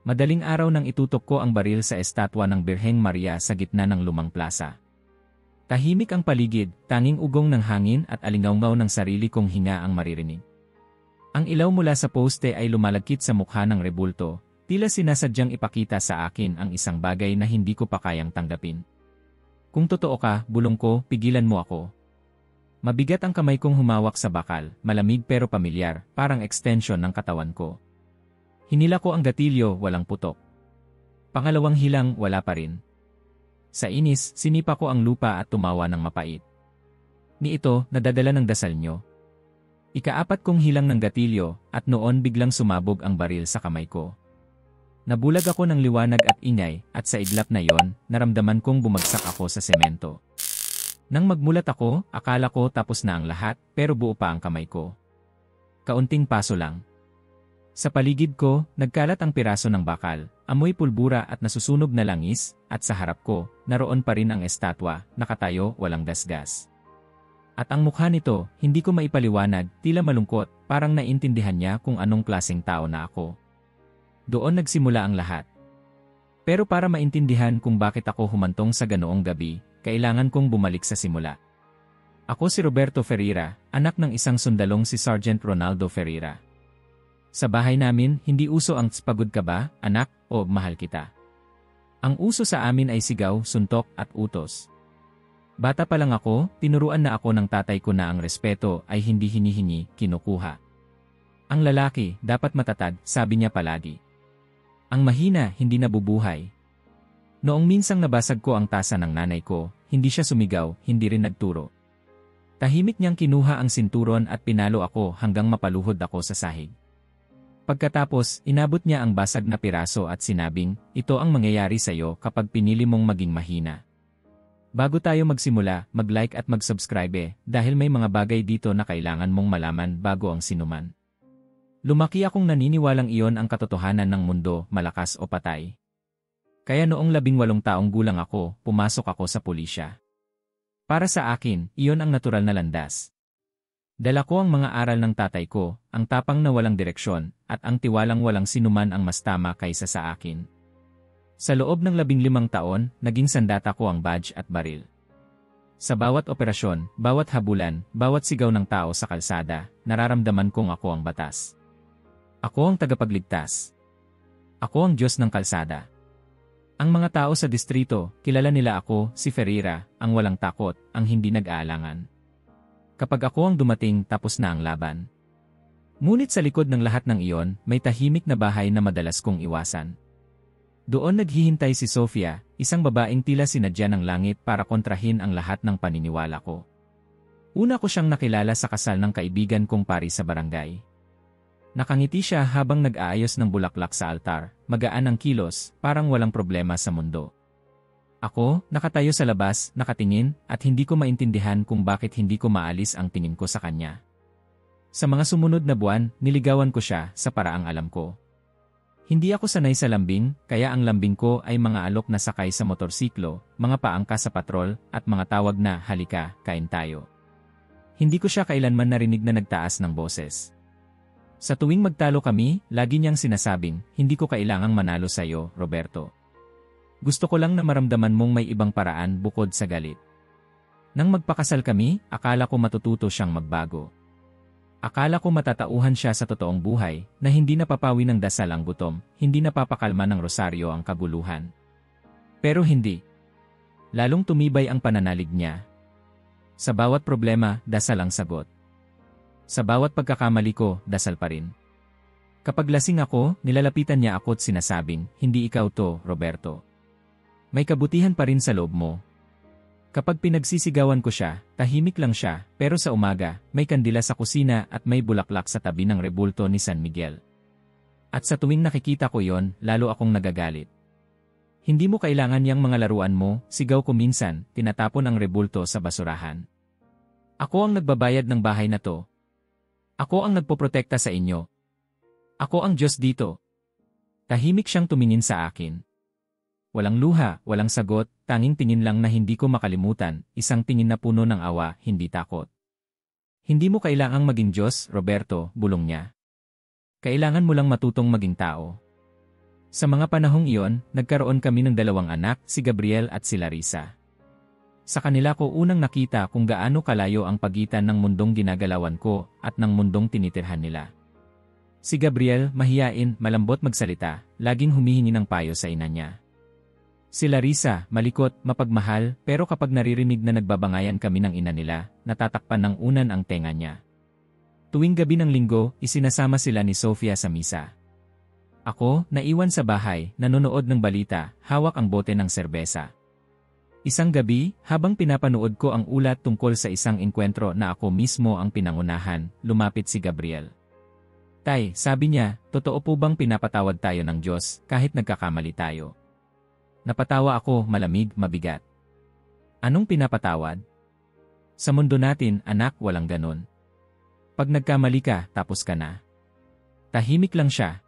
Madaling araw nang itutok ko ang baril sa estatwa ng Birheng Maria sa gitna ng lumang plaza. Tahimik ang paligid, tanging ugong ng hangin at alingawngaw ng sarili kong hinga ang maririnig. Ang ilaw mula sa poste ay lumalagkit sa mukha ng rebulto, tila sinasadyang ipakita sa akin ang isang bagay na hindi ko pa kayang tanggapin. Kung totoo ka, bulong ko, pigilan mo ako. Mabigat ang kamay kong humawak sa bakal, malamig pero pamilyar, parang extension ng katawan ko. Hinila ko ang gatilyo, walang putok. Pangalawang hilang, wala pa rin. Sa inis, sinipa ko ang lupa at tumawa ng mapait. Ni ito, nadadala ng dasal nyo. Ikaapat kong hilang ng gatilyo, at noon biglang sumabog ang baril sa kamay ko. Nabulag ako ng liwanag at ingay, at sa iglap na yon, naramdaman kong bumagsak ako sa semento. Nang magmulat ako, akala ko tapos na ang lahat, pero buo pa ang kamay ko. Kaunting paso lang. Sa paligid ko, nagkalat ang piraso ng bakal, amoy pulbura at nasusunog na langis, at sa harap ko, naroon pa rin ang estatwa, nakatayo, walang gasgas. At ang mukha nito, hindi ko maipaliwanag, tila malungkot, parang naintindihan niya kung anong klaseng tao na ako. Doon nagsimula ang lahat. Pero para maintindihan kung bakit ako humantong sa ganoong gabi, kailangan kong bumalik sa simula. Ako si Roberto Ferreira, anak ng isang sundalong si Sergeant Ronaldo Ferreira. Sa bahay namin, hindi uso ang "pagod ka ba, anak?" o "mahal kita." Ang uso sa amin ay sigaw, suntok at utos. Bata pa lang ako, tinuruan na ako ng tatay ko na ang respeto ay hindi hinihingi, kinukuha. Ang lalaki, dapat matatag, sabi niya palagi. Ang mahina, hindi nabubuhay. Noong minsang nabasag ko ang tasa ng nanay ko, hindi siya sumigaw, hindi rin nagturo. Tahimik niyang kinuha ang sinturon at pinalo ako hanggang mapaluhod ako sa sahig. Pagkatapos, inabot niya ang basag na piraso at sinabing, "Ito ang mangyayari sa'yo kapag pinili mong maging mahina." Bago tayo magsimula, mag-like at mag-subscribe dahil may mga bagay dito na kailangan mong malaman bago ang sinuman. Lumaki akong naniniwalang iyon ang katotohanan ng mundo, malakas o patay. Kaya noong 18 taong gulang ako, pumasok ako sa pulisya. Para sa akin, iyon ang natural na landas. Dala ko ang mga aral ng tatay ko, ang tapang na walang direksyon, at ang tiwalang walang sinuman ang mas tama kaysa sa akin. Sa loob ng 15 taon, naging sandata ko ang badge at baril. Sa bawat operasyon, bawat habulan, bawat sigaw ng tao sa kalsada, nararamdaman kong ako ang batas. Ako ang tagapagligtas. Ako ang Diyos ng kalsada. Ang mga tao sa distrito, kilala nila ako, si Ferreira, ang walang takot, ang hindi nag-aalangan. Kapag ako ang dumating, tapos na ang laban. Ngunit sa likod ng lahat ng iyon, may tahimik na bahay na madalas kong iwasan. Doon naghihintay si Sofia, isang babaeng tila sinadya ng langit para kontrahin ang lahat ng paniniwala ko. Una ko siyang nakilala sa kasal ng kaibigan kong pari sa barangay. Nakangiti siya habang nag-aayos ng bulaklak sa altar, magaan ang kilos, parang walang problema sa mundo. Ako, nakatayo sa labas, nakatingin, at hindi ko maintindihan kung bakit hindi ko maalis ang tingin ko sa kanya. Sa mga sumunod na buwan, niligawan ko siya sa paraang alam ko. Hindi ako sanay sa lambing, kaya ang lambing ko ay mga alok na sakay sa motorsiklo, mga paangka sa patrol, at mga tawag na, "Halika, kain tayo." Hindi ko siya kailanman narinig na nagtaas ng boses. Sa tuwing magtalo kami, lagi niyang sinasabing, "Hindi ko kailangang manalo sa'yo, Roberto. Gusto ko lang na maramdaman mong may ibang paraan bukod sa galit." Nang magpakasal kami, akala ko matututo siyang magbago. Akala ko matatauhan siya sa totoong buhay, na hindi napapawi ng dasal ang gutom, hindi napapakalma ng rosaryo ang kaguluhan. Pero hindi. Lalong tumibay ang pananalig niya. Sa bawat problema, dasal ang sagot. Sa bawat pagkakamali ko, dasal pa rin. Kapag lasing ako, nilalapitan niya ako at sinasabing, "Hindi ikaw to, Roberto. May kabutihan pa rin sa loob mo." Kapag pinagsisigawan ko siya, tahimik lang siya, pero sa umaga, may kandila sa kusina at may bulaklak sa tabi ng rebulto ni San Miguel. At sa tuwing nakikita ko yon, lalo akong nagagalit. "Hindi mo kailangan yang mga laruan mo," sigaw ko minsan, tinatapon ang rebulto sa basurahan. "Ako ang nagbabayad ng bahay na to. Ako ang nagpoprotekta sa inyo. Ako ang Diyos dito." Tahimik siyang tumingin sa akin. Walang luha, walang sagot, tanging tingin lang na hindi ko makalimutan, isang tingin na puno ng awa, hindi takot. "Hindi mo kailangang maging Diyos, Roberto," bulong niya. "Kailangan mo lang matutong maging tao." Sa mga panahong iyon, nagkaroon kami ng 2 anak, si Gabriel at si Larissa. Sa kanila ko unang nakita kung gaano kalayo ang pagitan ng mundong ginagalawan ko at ng mundong tinitirhan nila. Si Gabriel, mahiyain, malambot magsalita, laging humihingi ng payo sa ina niya. Si Larissa, malikot, mapagmahal, pero kapag naririnig na nagbabangayan kami ng ina nila, natatakpan ng unan ang tenga niya. Tuwing gabi ng linggo, isinasama sila ni Sofia sa misa. Ako, naiwan sa bahay, nanonood ng balita, hawak ang bote ng serbesa. Isang gabi, habang pinapanood ko ang ulat tungkol sa isang engkwentro na ako mismo ang pinangunahan, lumapit si Gabriel. Tay, sabi niya, totoo po bang pinapatawad tayo ng Diyos kahit nagkakamali tayo? Napatawa ako, malamig, mabigat. Anong pinapatawad? Sa mundo natin, anak, walang ganon. Pag nagkamali ka, tapos ka na. Tahimik lang siya.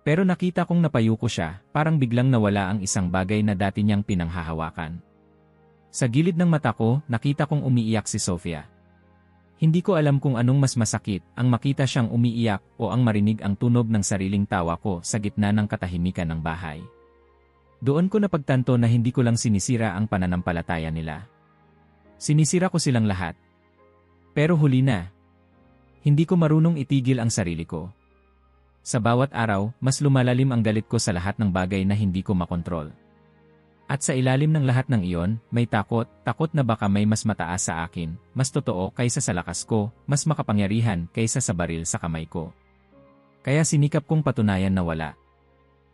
Pero nakita kong napayuko siya, parang biglang nawala ang isang bagay na dati niyang pinanghahawakan. Sa gilid ng mata ko, nakita kong umiiyak si Sofia. Hindi ko alam kung anong mas masakit, ang makita siyang umiiyak o ang marinig ang tunog ng sariling tawa ko sa gitna ng katahimikan ng bahay. Doon ko napagtanto na hindi ko lang sinisira ang pananampalataya nila. Sinisira ko silang lahat. Pero huli na. Hindi ko marunong itigil ang sarili ko. Sa bawat araw, mas lumalalim ang galit ko sa lahat ng bagay na hindi ko makontrol. At sa ilalim ng lahat ng iyon, may takot na baka may mas mataas sa akin, mas totoo kaysa sa lakas ko, mas makapangyarihan kaysa sa baril sa kamay ko. Kaya sinikap kong patunayan na wala.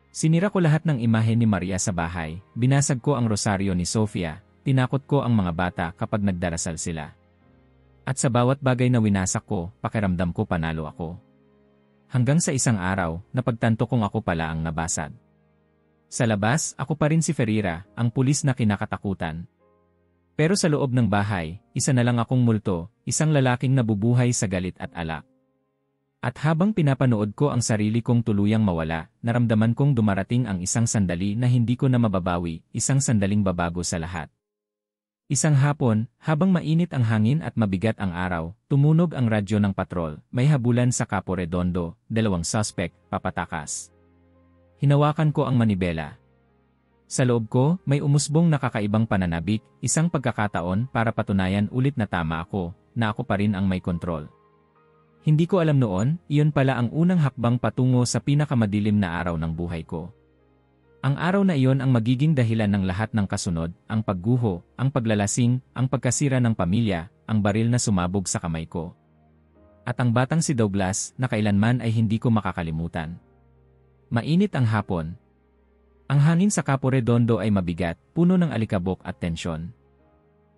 Sinira ko lahat ng imahe ni Maria sa bahay, binasag ko ang rosaryo ni Sofia, tinakot ko ang mga bata kapag nagdarasal sila. At sa bawat bagay na winasak ko, pakiramdam ko panalo ako. Hanggang sa isang araw, napagtanto kong ako pala ang nabasag. Sa labas, ako pa rin si Ferreira, ang pulis na kinakatakutan. Pero sa loob ng bahay, isa na lang akong multo, isang lalaking nabubuhay sa galit at alak. At habang pinapanood ko ang sarili kong tuluyang mawala, naramdaman kong dumarating ang isang sandali na hindi ko na mababawi, isang sandaling babago sa lahat. Isang hapon, habang mainit ang hangin at mabigat ang araw, tumunog ang radyo ng patrol, may habulan sa Capo Redondo, 2 suspect, papatakas. Hinawakan ko ang manibela. Sa loob ko, may umusbong nakakaibang pananabik, isang pagkakataon para patunayan ulit na tama ako, na ako pa rin ang may kontrol. Hindi ko alam noon, iyon pala ang unang hakbang patungo sa pinakamadilim na araw ng buhay ko. Ang araw na iyon ang magiging dahilan ng lahat ng kasunod, ang pagguho, ang paglalasing, ang pagkasira ng pamilya, ang baril na sumabog sa kamay ko. At ang batang si Douglas na kailanman ay hindi ko makakalimutan. Mainit ang hapon. Ang hangin sa Capo Redondo ay mabigat, puno ng alikabok at tensyon.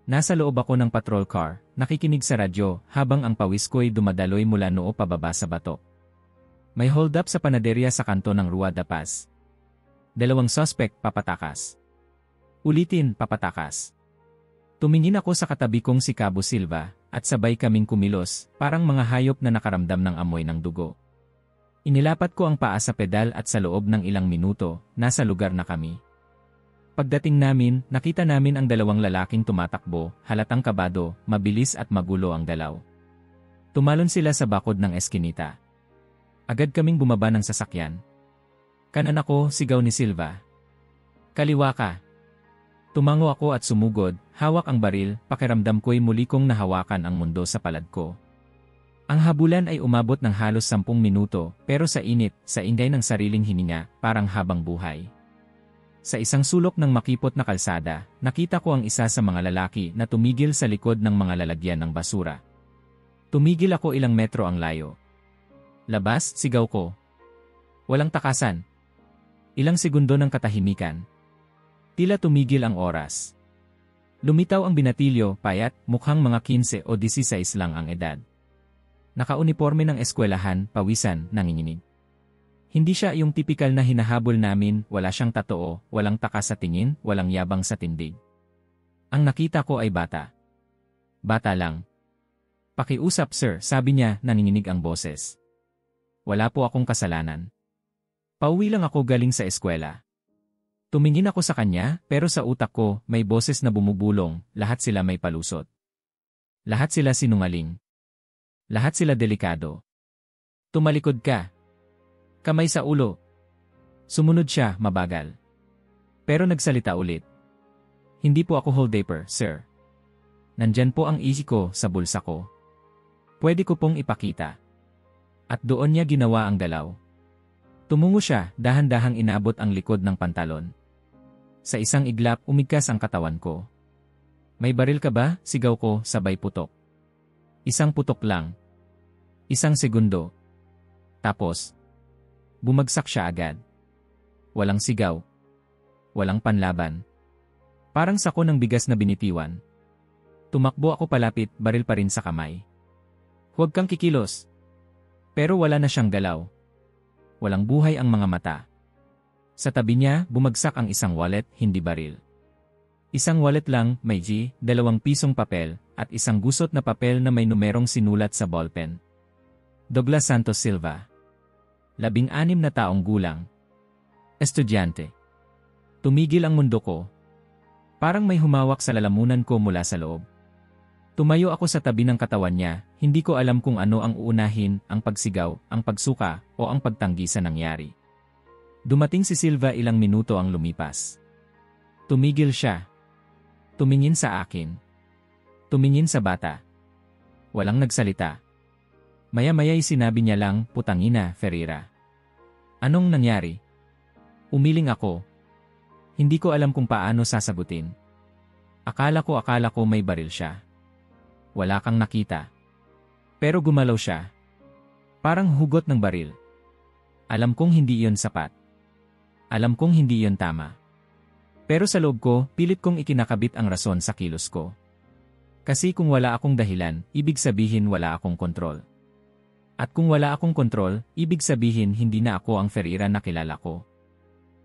Nasa loob ako ng patrol car, nakikinig sa radyo habang ang pawis ko'y dumadaloy mula noo pababa sa batok. May hold up sa panaderya sa kanto ng Rua da Paz. 2 suspect, papatakas. Ulitin, papatakas. Tumingin ako sa katabi kong si Cabo Silva, at sabay kaming kumilos, parang mga hayop na nakaramdam ng amoy ng dugo. Inilapat ko ang paa sa pedal at sa loob ng ilang minuto, nasa lugar na kami. Pagdating namin, nakita namin ang 2 lalaking tumatakbo, halatang kabado, mabilis at magulo ang galaw. Tumalon sila sa bakod ng eskinita. Agad kaming bumaba ng sasakyan. Kanan ako, sigaw ni Silva. Kaliwa ka. Tumango ako at sumugod, hawak ang baril, pakiramdam ko'y muli kong nahawakan ang mundo sa palad ko. Ang habulan ay umabot ng halos 10 minuto, pero sa init, sa ingay ng sariling hininga, parang habang buhay. Sa isang sulok ng makipot na kalsada, nakita ko ang isa sa mga lalaki na tumigil sa likod ng mga lalagyan ng basura. Tumigil ako ilang metro ang layo. Labas, sigaw ko. Walang takasan. Ilang segundo ng katahimikan. Tila tumigil ang oras. Lumitaw ang binatilyo, payat, mukhang mga 15 o 16 lang ang edad. Nakauniporme ng eskwelahan, pawisan, nanginginig. Hindi siya yung tipikal na hinahabol namin, wala siyang tatoo, walang takas sa tingin, walang yabang sa tindig. Ang nakita ko ay bata. Bata lang. Pakiusap sir, sabi niya, nanginginig ang boses. Wala po akong kasalanan. Pauwi lang ako galing sa eskwela. Tumingin ako sa kanya, pero sa utak ko, may boses na bumubulong, lahat sila may palusot. Lahat sila sinungaling. Lahat sila delikado. Tumalikod ka. Kamay sa ulo. Sumunod siya, mabagal. Pero nagsalita ulit. Hindi po ako holdaper, sir. Nandyan po ang easy ko sa bulsa ko. Pwede ko pong ipakita. At doon niya ginawa ang galaw. Tumungo siya, dahan-dahang inaabot ang likod ng pantalon. Sa isang iglap, umigkas ang katawan ko. May baril ka ba? Sigaw ko, sabay putok. Isang putok lang. Isang segundo. Tapos, bumagsak siya agad. Walang sigaw. Walang panlaban. Parang sako ng bigas na binitiwan. Tumakbo ako palapit, baril pa rin sa kamay. Huwag kang kikilos. Pero wala na siyang galaw. Walang buhay ang mga mata. Sa tabi niya, bumagsak ang isang wallet, hindi baril. Isang wallet lang, may G, 2 pisong papel, at isang gusot na papel na may numerong sinulat sa ballpen. Douglas Santos Silva. 16 na taong gulang. Estudyante. Tumigil ang mundo ko. Parang may humawak sa lalamunan ko mula sa loob. Tumayo ako sa tabi ng katawan niya, hindi ko alam kung ano ang uunahin, ang pagsigaw, ang pagsuka, o ang pagtanggi sa nangyari. Dumating si Silva, ilang minuto ang lumipas. Tumigil siya. Tumingin sa akin. Tumingin sa bata. Walang nagsalita. Maya-maya'y sinabi niya lang, "Putangina, Ferreira." Anong nangyari? Umiling ako. Hindi ko alam kung paano sasagutin. Akala ko may baril siya. Wala kang nakita. Pero gumalaw siya. Parang hugot ng baril. Alam kong hindi iyon sapat. Alam kong hindi iyon tama. Pero sa loob ko, pilit kong ikinakabit ang rason sa kilos ko. Kasi kung wala akong dahilan, ibig sabihin wala akong kontrol. At kung wala akong kontrol, ibig sabihin hindi na ako ang Ferreira na kilala ko.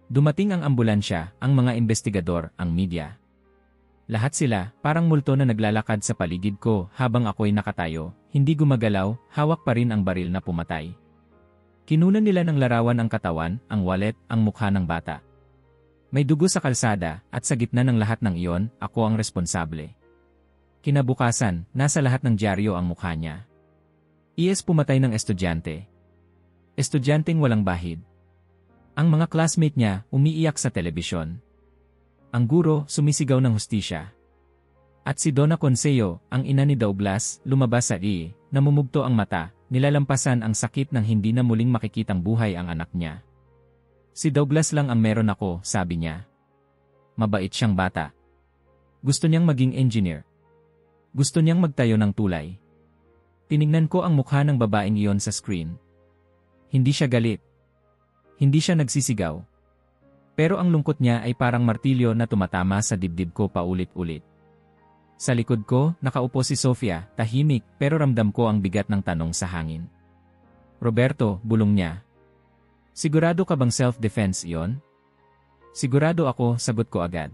Dumating ang ambulansya, ang mga investigador, ang media. Lahat sila, parang multo na naglalakad sa paligid ko habang ako'y nakatayo, hindi gumagalaw, hawak pa rin ang baril na pumatay. Kinunan nila ng larawan ang katawan, ang wallet, ang mukha ng bata. May dugo sa kalsada, at sa gitna ng lahat ng iyon, ako ang responsable. Kinabukasan, nasa lahat ng dyaryo ang mukha niya. IS pumatay ng estudyante. Estudyanteng walang bahid. Ang mga classmate niya, umiiyak sa telebisyon. Ang guro, sumisigaw ng hustisya. At si Donna Conseo, ang ina ni Douglas, lumabas sa namumugto ang mata, nilalampasan ang sakit ng hindi na muling makikitang buhay ang anak niya. Si Douglas lang ang meron ako, sabi niya. Mabait siyang bata. Gusto niyang maging engineer. Gusto niyang magtayo ng tulay. Tinignan ko ang mukha ng babaeng iyon sa screen. Hindi siya galit. Hindi siya nagsisigaw. Pero ang lungkot niya ay parang martilyo na tumatama sa dibdib ko paulit-ulit. Sa likod ko, nakaupo si Sofia, tahimik, pero ramdam ko ang bigat ng tanong sa hangin. Roberto, bulong niya. Sigurado ka bang self-defense iyon? Sigurado ako, sagot ko agad.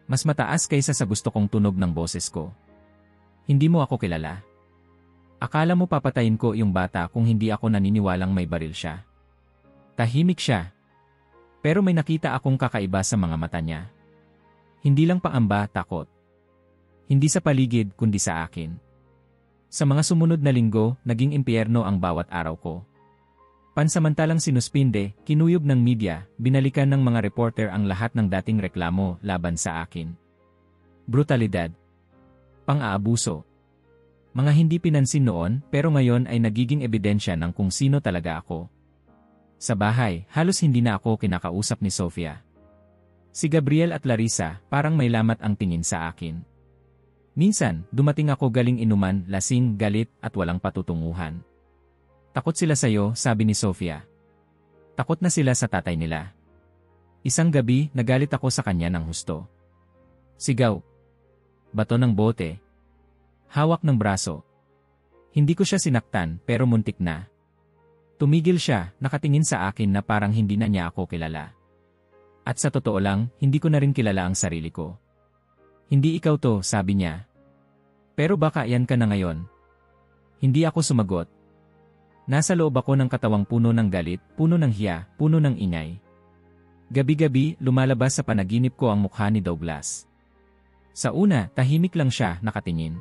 Mas mataas kaysa sa gusto kong tunog ng boses ko. Hindi mo ako kilala. Akala mo papatayin ko yung bata kung hindi ako naniniwalang may baril siya. Tahimik siya. Pero may nakita akong kakaiba sa mga mata niya. Hindi lang pangamba, takot. Hindi sa paligid, kundi sa akin. Sa mga sumunod na linggo, naging impyerno ang bawat araw ko. Pansamantalang sinuspinde, kinuyog ng media, binalikan ng mga reporter ang lahat ng dating reklamo laban sa akin. Brutalidad. Pang-aabuso. Mga hindi pinansin noon, pero ngayon ay nagiging ebidensya ng kung sino talaga ako. Sa bahay, halos hindi na ako kinakausap ni Sofia. Si Gabriel at Larissa, parang may lamat ang tingin sa akin. Minsan, dumating ako galing inuman, lasing, galit, at walang patutunguhan. Takot sila sa'yo, sabi ni Sofia. Takot na sila sa tatay nila. Isang gabi, nagalit ako sa kanya ng husto. Sigaw. Bato ng bote. Hawak ng braso. Hindi ko siya sinaktan, pero muntik na. Tumigil siya, nakatingin sa akin na parang hindi na niya ako kilala. At sa totoo lang, hindi ko na rin kilala ang sarili ko. Hindi ikaw to, sabi niya. Pero baka yan ka na ngayon. Hindi ako sumagot. Nasa loob ako ng katawang puno ng galit, puno ng hiya, puno ng ingay. Gabi-gabi, lumalabas sa panaginip ko ang mukha ni Douglas. Sa una, tahimik lang siya, nakatingin.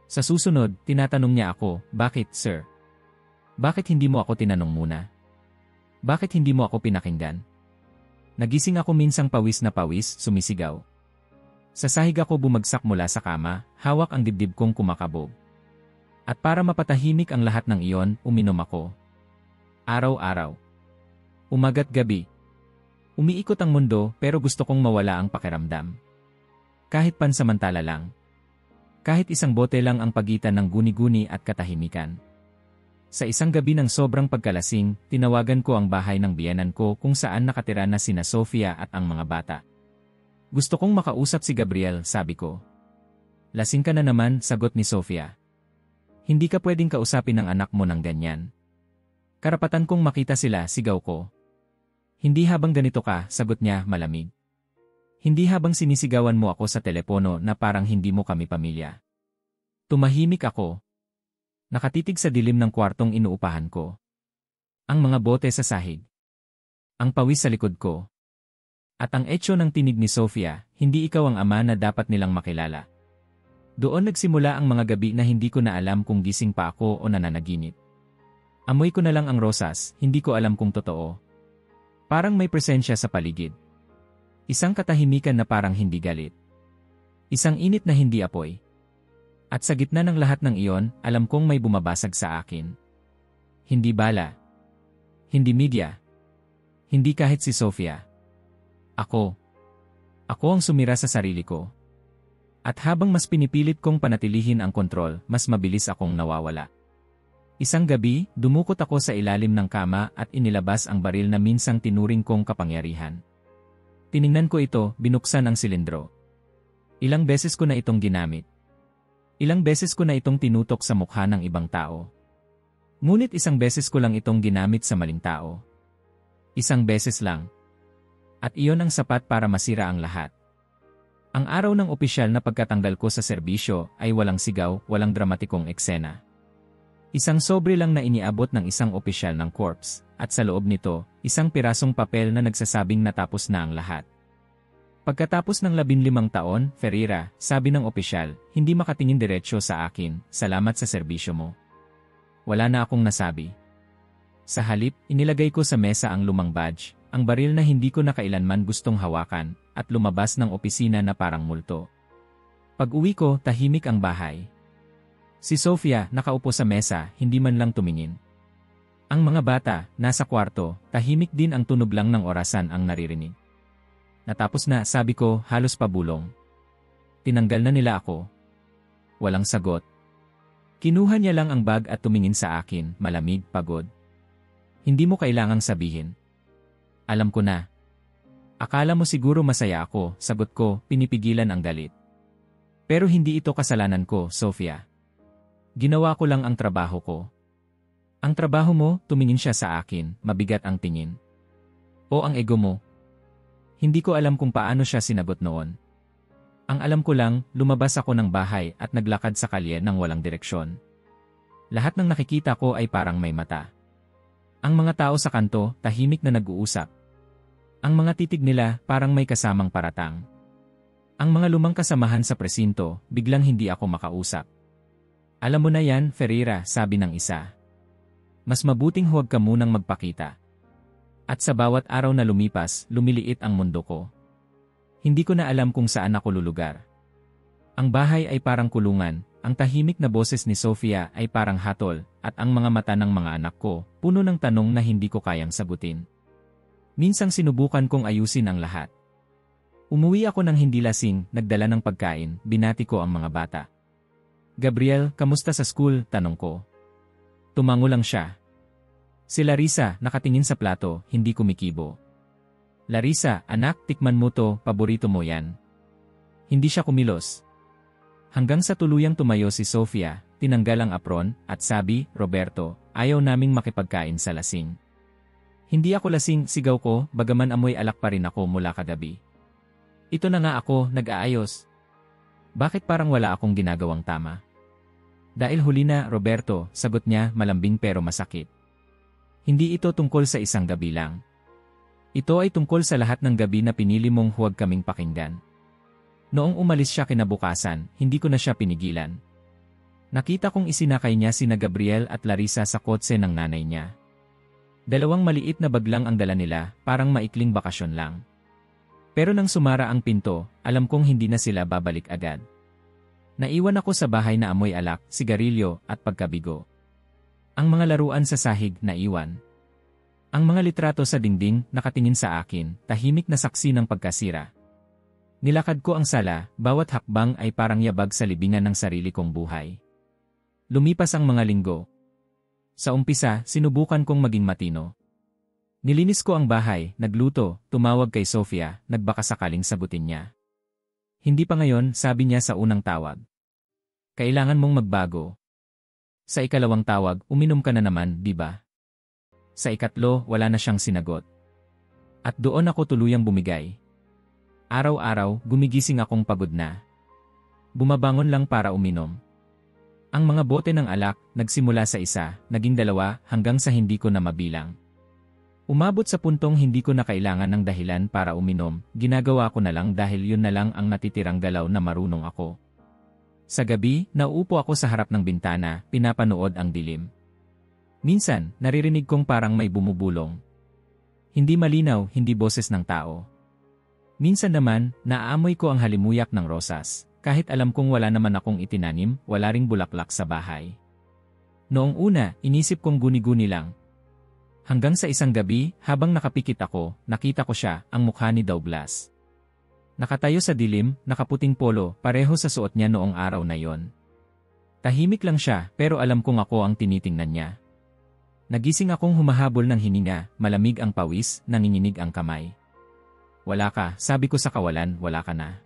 Sa susunod, tinatanong niya ako, bakit, sir? Bakit hindi mo ako tinanong muna? Bakit hindi mo ako pinakinggan? Nagising ako minsang pawis na pawis, sumisigaw. Sa sahig ako bumagsak mula sa kama, hawak ang dibdib kong kumakabog. At para mapatahimik ang lahat ng iyon, uminom ako. Araw-araw. Umaga't gabi. Umiikot ang mundo pero gusto kong mawala ang pakiramdam. Kahit pansamantala lang. Kahit isang bote lang ang pagitan ng guni-guni at katahimikan. Sa isang gabi ng sobrang pagkalasing, tinawagan ko ang bahay ng biyenan ko kung saan nakatira na sina Sofia at ang mga bata. Gusto kong makausap si Gabriel, sabi ko. Lasing ka na naman, sagot ni Sofia. Hindi ka pwedeng kausapin ng anak mo ng ganyan. Karapatan kong makita sila, sigaw ko. Hindi habang ganito ka, sagot niya malamig. Hindi habang sinisigawan mo ako sa telepono na parang hindi mo kami pamilya. Tumahimik ako. Nakatitig sa dilim ng kwartong inuupahan ko. Ang mga bote sa sahig. Ang pawis sa likod ko. At ang etyo ng tinig ni Sofia, hindi ikaw ang ama na dapat nilang makilala. Doon nagsimula ang mga gabi na hindi ko na alam kung gising pa ako o nananaginip. Amoy ko na lang ang rosas, hindi ko alam kung totoo. Parang may presensya sa paligid. Isang katahimikan na parang hindi galit. Isang init na hindi apoy. At sa gitna ng lahat ng iyon, alam kong may bumabasag sa akin. Hindi bala. Hindi media. Hindi kahit si Sofia. Ako. Ako ang sumira sa sarili ko. At habang mas pinipilit kong panatilihin ang kontrol, mas mabilis akong nawawala. Isang gabi, dumukot ako sa ilalim ng kama at inilabas ang baril na minsang tinuring kong kapangyarihan. Tiningnan ko ito, binuksan ang silindro. Ilang beses ko na itong ginamit. Ilang beses ko na itong tinutok sa mukha ng ibang tao. Ngunit isang beses ko lang itong ginamit sa maling tao. Isang beses lang. At iyon ang sapat para masira ang lahat. Ang araw ng opisyal na pagkatanggal ko sa serbisyo ay walang sigaw, walang dramatikong eksena. Isang sobre lang na iniabot ng isang opisyal ng corps, at sa loob nito, isang pirasong papel na nagsasabing natapos na ang lahat. Pagkatapos ng 15 taon, Ferreira, sabi ng opisyal, hindi makatingin diretsyo sa akin, salamat sa serbisyo mo. Wala na akong nasabi. Sa halip, inilagay ko sa mesa ang lumang badge, ang baril na hindi ko na kailanman gustong hawakan, at lumabas ng opisina na parang multo. Pag-uwi ko, tahimik ang bahay. Si Sofia, nakaupo sa mesa, hindi man lang tumingin. Ang mga bata, nasa kwarto, tahimik din ang tunog lang ng orasan ang naririnig. Natapos na, sabi ko, halos pabulong. Tinanggal na nila ako. Walang sagot. Kinuha niya lang ang bag at tumingin sa akin, malamig, pagod. Hindi mo kailangang sabihin. Alam ko na. Akala mo siguro masaya ako, sagot ko, pinipigilan ang galit. Pero hindi ito kasalanan ko, Sofia. Ginawa ko lang ang trabaho ko. Ang trabaho mo, tumingin siya sa akin, mabigat ang tingin. O ang ego mo. Hindi ko alam kung paano siya sinagot noon. Ang alam ko lang, lumabas ako ng bahay at naglakad sa kalye ng walang direksyon. Lahat ng nakikita ko ay parang may mata. Ang mga tao sa kanto, tahimik na nag-uusap. Ang mga titig nila, parang may kasamang paratang. Ang mga lumang kasamahan sa presinto, biglang hindi ako makausap. Alam mo na yan, Ferreira, sabi ng isa. Mas mabuting huwag ka munang magpakita. At sa bawat araw na lumipas, lumiliit ang mundo ko. Hindi ko na alam kung saan ako lulugar. Ang bahay ay parang kulungan, ang tahimik na boses ni Sofia ay parang hatol, at ang mga mata ng mga anak ko, puno ng tanong na hindi ko kayang sagutin. Minsang sinubukan kong ayusin ang lahat. Umuwi ako ng hindi lasing, nagdala ng pagkain, binati ko ang mga bata. Gabriel, kamusta sa school? Tanong ko. Tumango lang siya. Si Larissa, nakatingin sa plato, hindi kumikibo. Larissa, anak, tikman mo to, paborito mo yan. Hindi siya kumilos. Hanggang sa tuluyang tumayo si Sofia, tinanggal ang apron, at sabi, Roberto, ayaw naming makipagkain sa lasing. Hindi ako lasing, sigaw ko, bagaman amoy alak pa rin ako mula kagabi. Ito na nga ako, nag-aayos. Bakit parang wala akong ginagawang tama? Dahil huli na, Roberto, sagot niya, malambing pero masakit. Hindi ito tungkol sa isang gabi lang. Ito ay tungkol sa lahat ng gabi na pinili mong huwag kaming pakinggan. Noong umalis siya kinabukasan, hindi ko na siya pinigilan. Nakita kong isinakay niya sina Gabriel at Larissa sa kotse ng nanay niya. Dalawang maliit na bag lang ang dala nila, parang maikling bakasyon lang. Pero nang sumara ang pinto, alam kong hindi na sila babalik agad. Naiwan ako sa bahay na amoy alak, sigarilyo, at pagkabigo. Ang mga laruan sa sahig, naiwan. Ang mga litrato sa dingding, nakatingin sa akin, tahimik na saksi ng pagkasira. Nilakad ko ang sala, bawat hakbang ay parang yabag sa libingan ng sarili kong buhay. Lumipas ang mga linggo. Sa umpisa, sinubukan kong maging matino. Nilinis ko ang bahay, nagluto, tumawag kay Sofia, nagbaka sakaling sagutin niya. Hindi pa ngayon, sabi niya sa unang tawag. Kailangan mong magbago. Sa ikalawang tawag, uminom ka na naman, di ba? Sa ikatlo, wala na siyang sinagot. At doon ako tuluyang bumigay. Araw-araw, gumigising akong pagod na. Bumabangon lang para uminom. Ang mga bote ng alak, nagsimula sa isa, naging dalawa, hanggang sa hindi ko na mabilang. Umabot sa puntong hindi ko na kailangan ng dahilan para uminom, ginagawa ko na lang dahil yun na lang ang natitirang galaw na marunong ako. Sa gabi, nauupo ako sa harap ng bintana, pinapanood ang dilim. Minsan, naririnig kong parang may bumubulong. Hindi malinaw, hindi boses ng tao. Minsan naman, naaamoy ko ang halimuyak ng rosas. Kahit alam kong wala naman akong itinanim, wala ring bulaklak sa bahay. Noong una, inisip kong guni-guni lang. Hanggang sa isang gabi, habang nakapikit ako, nakita ko siya, ang mukha ni Douglas. Nakatayo sa dilim, nakaputing polo, pareho sa suot niya noong araw na yon. Tahimik lang siya, pero alam kong ako ang tinitingnan niya. Nagising akong humahabol ng hininga, malamig ang pawis, nanginginig ang kamay. Wala ka, sabi ko sa kawalan, wala ka na.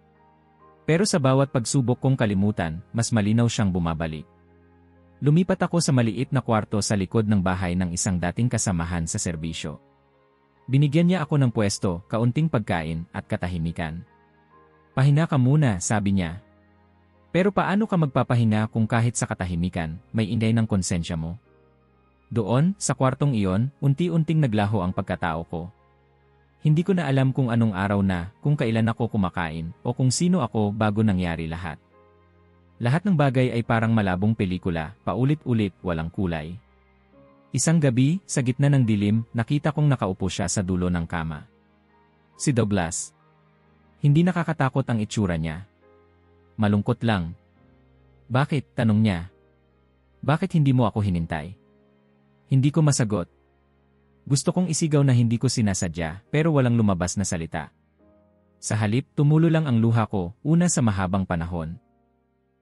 Pero sa bawat pagsubok kong kalimutan, mas malinaw siyang bumabalik. Lumipat ako sa maliit na kwarto sa likod ng bahay ng isang dating kasamahan sa serbisyo. Binigyan niya ako ng pwesto, kaunting pagkain, at katahimikan. Pahinga ka muna, sabi niya. Pero paano ka magpapahinga kung kahit sa katahimikan, may inday ng konsensya mo? Doon, sa kwartong iyon, unti-unting naglaho ang pagkatao ko. Hindi ko na alam kung anong araw na, kung kailan ako kumakain, o kung sino ako bago nangyari lahat. Lahat ng bagay ay parang malabong pelikula, paulit-ulit, walang kulay. Isang gabi, sa gitna ng dilim, nakita kong nakaupo siya sa dulo ng kama. Si Douglas. Hindi nakakatakot ang itsura niya. Malungkot lang. Bakit? Tanong niya. Bakit hindi mo ako hinintay? Hindi ko masagot. Gusto kong isigaw na hindi ko sinasadya, pero walang lumabas na salita. Sa halip, tumulo lang ang luha ko, una sa mahabang panahon.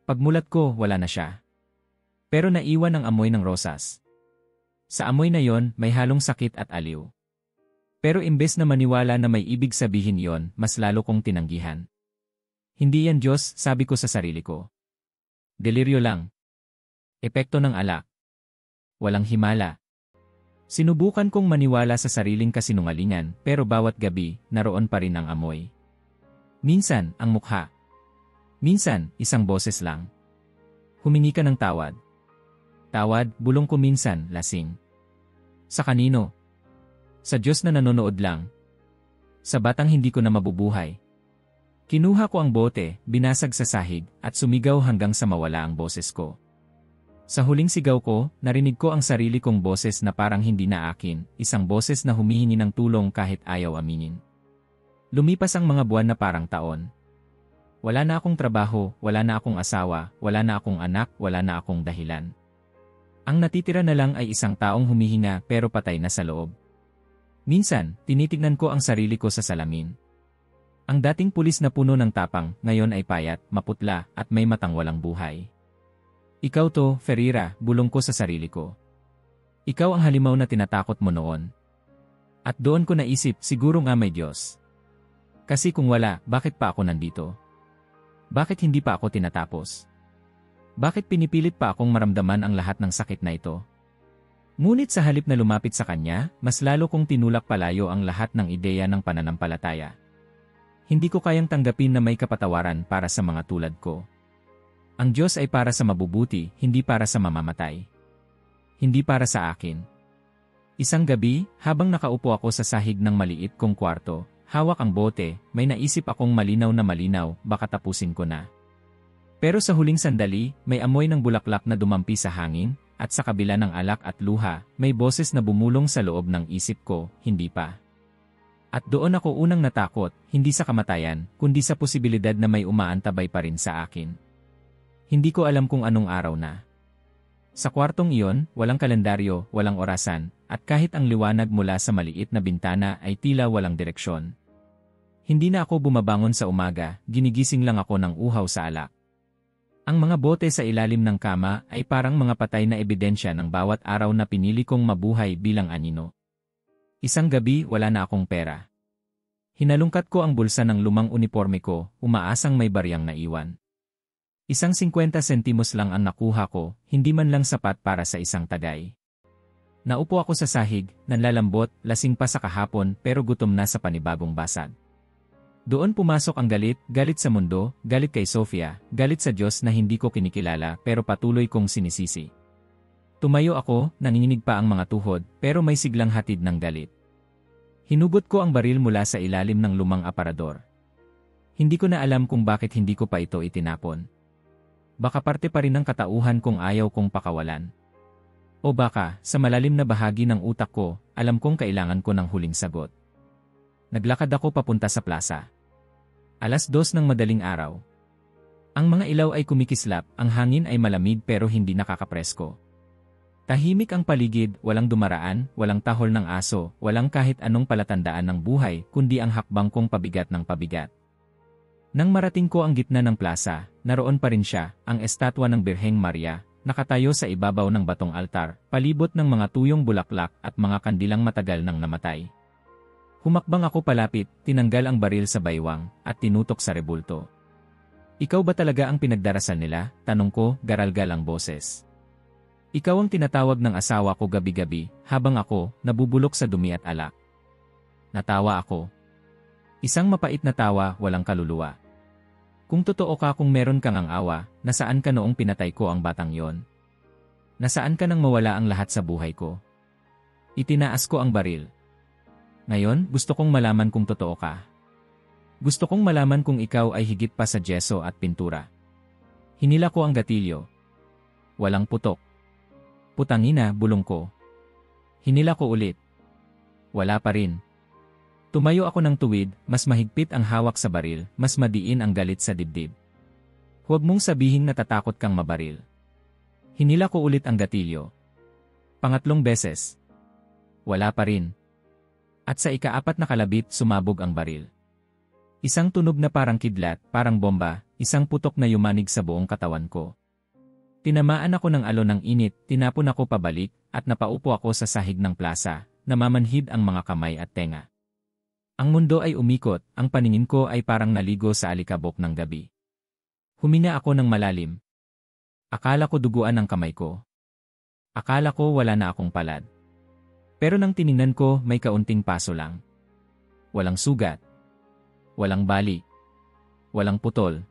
Pagmulat ko, wala na siya. Pero naiwan ang amoy ng rosas. Sa amoy na yon, may halong sakit at aliw. Pero imbes na maniwala na may ibig sabihin yon, mas lalo kong tinanggihan. Hindi yan Diyos, sabi ko sa sarili ko. Deliryo lang. Epekto ng alak. Walang himala. Sinubukan kong maniwala sa sariling kasinungalingan, pero bawat gabi, naroon pa rin ang amoy. Minsan, ang mukha. Minsan, isang boses lang. Humingi ka ng tawad. Tawad, bulong ko minsan, lasing. Sa kanino? Sa Diyos na nanonood lang. Sa batang hindi ko na mabubuhay. Kinuha ko ang bote, binasag sa sahig, at sumigaw hanggang sa mawala ang boses ko. Sa huling sigaw ko, narinig ko ang sarili kong boses na parang hindi na akin, isang boses na humihingi ng tulong kahit ayaw aminin. Lumipas ang mga buwan na parang taon. Wala na akong trabaho, wala na akong asawa, wala na akong anak, wala na akong dahilan. Ang natitira na lang ay isang taong humihinga pero patay na sa loob. Minsan, tinitignan ko ang sarili ko sa salamin. Ang dating pulis na puno ng tapang, ngayon ay payat, maputla, at may matang walang buhay. Ikaw to, Ferreira, bulong ko sa sarili ko. Ikaw ang halimaw na tinatakot mo noon. At doon ko naisip, siguro nga may Diyos. Kasi kung wala, bakit pa ako nandito? Bakit hindi pa ako tinatapos? Bakit pinipilit pa akong maramdaman ang lahat ng sakit na ito? Ngunit sa halip na lumapit sa kanya, mas lalo kong tinulak palayo ang lahat ng ideya ng pananampalataya. Hindi ko kayang tanggapin na may kapatawaran para sa mga tulad ko. Ang Diyos ay para sa mabubuti, hindi para sa mamamatay. Hindi para sa akin. Isang gabi, habang nakaupo ako sa sahig ng maliit kong kwarto, hawak ang bote, may naisip akong malinaw na malinaw, baka tapusin ko na. Pero sa huling sandali, may amoy ng bulaklak na dumampi sa hangin, at sa kabila ng alak at luha, may boses na bumulong sa loob ng isip ko, hindi pa. At doon ako unang natakot, hindi sa kamatayan, kundi sa posibilidad na may umaantabay pa rin sa akin. Hindi ko alam kung anong araw na. Sa kwartong iyon, walang kalendaryo, walang orasan, at kahit ang liwanag mula sa maliit na bintana ay tila walang direksyon. Hindi na ako bumabangon sa umaga, ginigising lang ako ng uhaw sa alak. Ang mga bote sa ilalim ng kama ay parang mga patay na ebidensya ng bawat araw na pinili kong mabuhay bilang anino. Isang gabi wala na akong pera. Hinalungkat ko ang bulsa ng lumang uniforme ko, umaasang may baryang naiwan. Isang 50 sentimos lang ang nakuha ko, hindi man lang sapat para sa isang tagay. Naupo ako sa sahig, nanlalambot, lasing pa sa kahapon pero gutom na sa panibagong basag. Doon pumasok ang galit, galit sa mundo, galit kay Sofia, galit sa Diyos na hindi ko kinikilala pero patuloy kong sinisisi. Tumayo ako, nanginginig pa ang mga tuhod, pero may siglang hatid ng galit. Hinugot ko ang baril mula sa ilalim ng lumang aparador. Hindi ko na alam kung bakit hindi ko pa ito itinapon. Baka parte pa rin ng katauhan kung ayaw kong pakawalan. O baka, sa malalim na bahagi ng utak ko, alam kong kailangan ko ng huling sagot. Naglakad ako papunta sa plaza. 2:00 ng madaling araw. Ang mga ilaw ay kumikislap, ang hangin ay malamig pero hindi nakakapresko. Tahimik ang paligid, walang dumaraan, walang tahol ng aso, walang kahit anong palatandaan ng buhay, kundi ang hakbang kong pabigat ng pabigat. Nang marating ko ang gitna ng plaza, naroon pa rin siya, ang estatwa ng Birheng Maria, nakatayo sa ibabaw ng batong altar, palibot ng mga tuyong bulaklak at mga kandilang matagal nang namatay. Humakbang ako palapit, tinanggal ang baril sa baywang, at tinutok sa rebulto. Ikaw ba talaga ang pinagdarasal nila? Tanong ko, garalgal ang boses. Ikaw ang tinatawag ng asawa ko gabi-gabi, habang ako, nabubulok sa dumi at alak. Natawa ako. Isang mapait na tawa, walang kaluluwa. Kung totoo ka kung meron kang ang awa, nasaan ka noong pinatay ko ang batang yon? Nasaan ka nang mawala ang lahat sa buhay ko? Itinaas ko ang baril. Ngayon, gusto kong malaman kung totoo ka. Gusto kong malaman kung ikaw ay higit pa sa jeso at pintura. Hinila ko ang gatilyo. Walang putok. Putangina, bulong ko. Hinila ko ulit. Wala pa rin. Tumayo ako ng tuwid, mas mahigpit ang hawak sa baril, mas madiin ang galit sa dibdib. Huwag mong sabihin natatakot kang mabaril. Hinila ko ulit ang gatilyo. 3 beses. Wala pa rin. At sa ika-4 na kalabit, sumabog ang baril. Isang tunog na parang kidlat, parang bomba, isang putok na yumanig sa buong katawan ko. Tinamaan ako ng alon ng init, tinapon ako pabalik, at napaupo ako sa sahig ng plaza, namamanhid ang mga kamay at tenga. Ang mundo ay umikot, ang paningin ko ay parang naligo sa alikabok ng gabi. Huminga ako ng malalim. Akala ko duguan ang kamay ko. Akala ko wala na akong palad. Pero nang tiningnan ko, may kaunting paso lang. Walang sugat. Walang bali. Walang putol.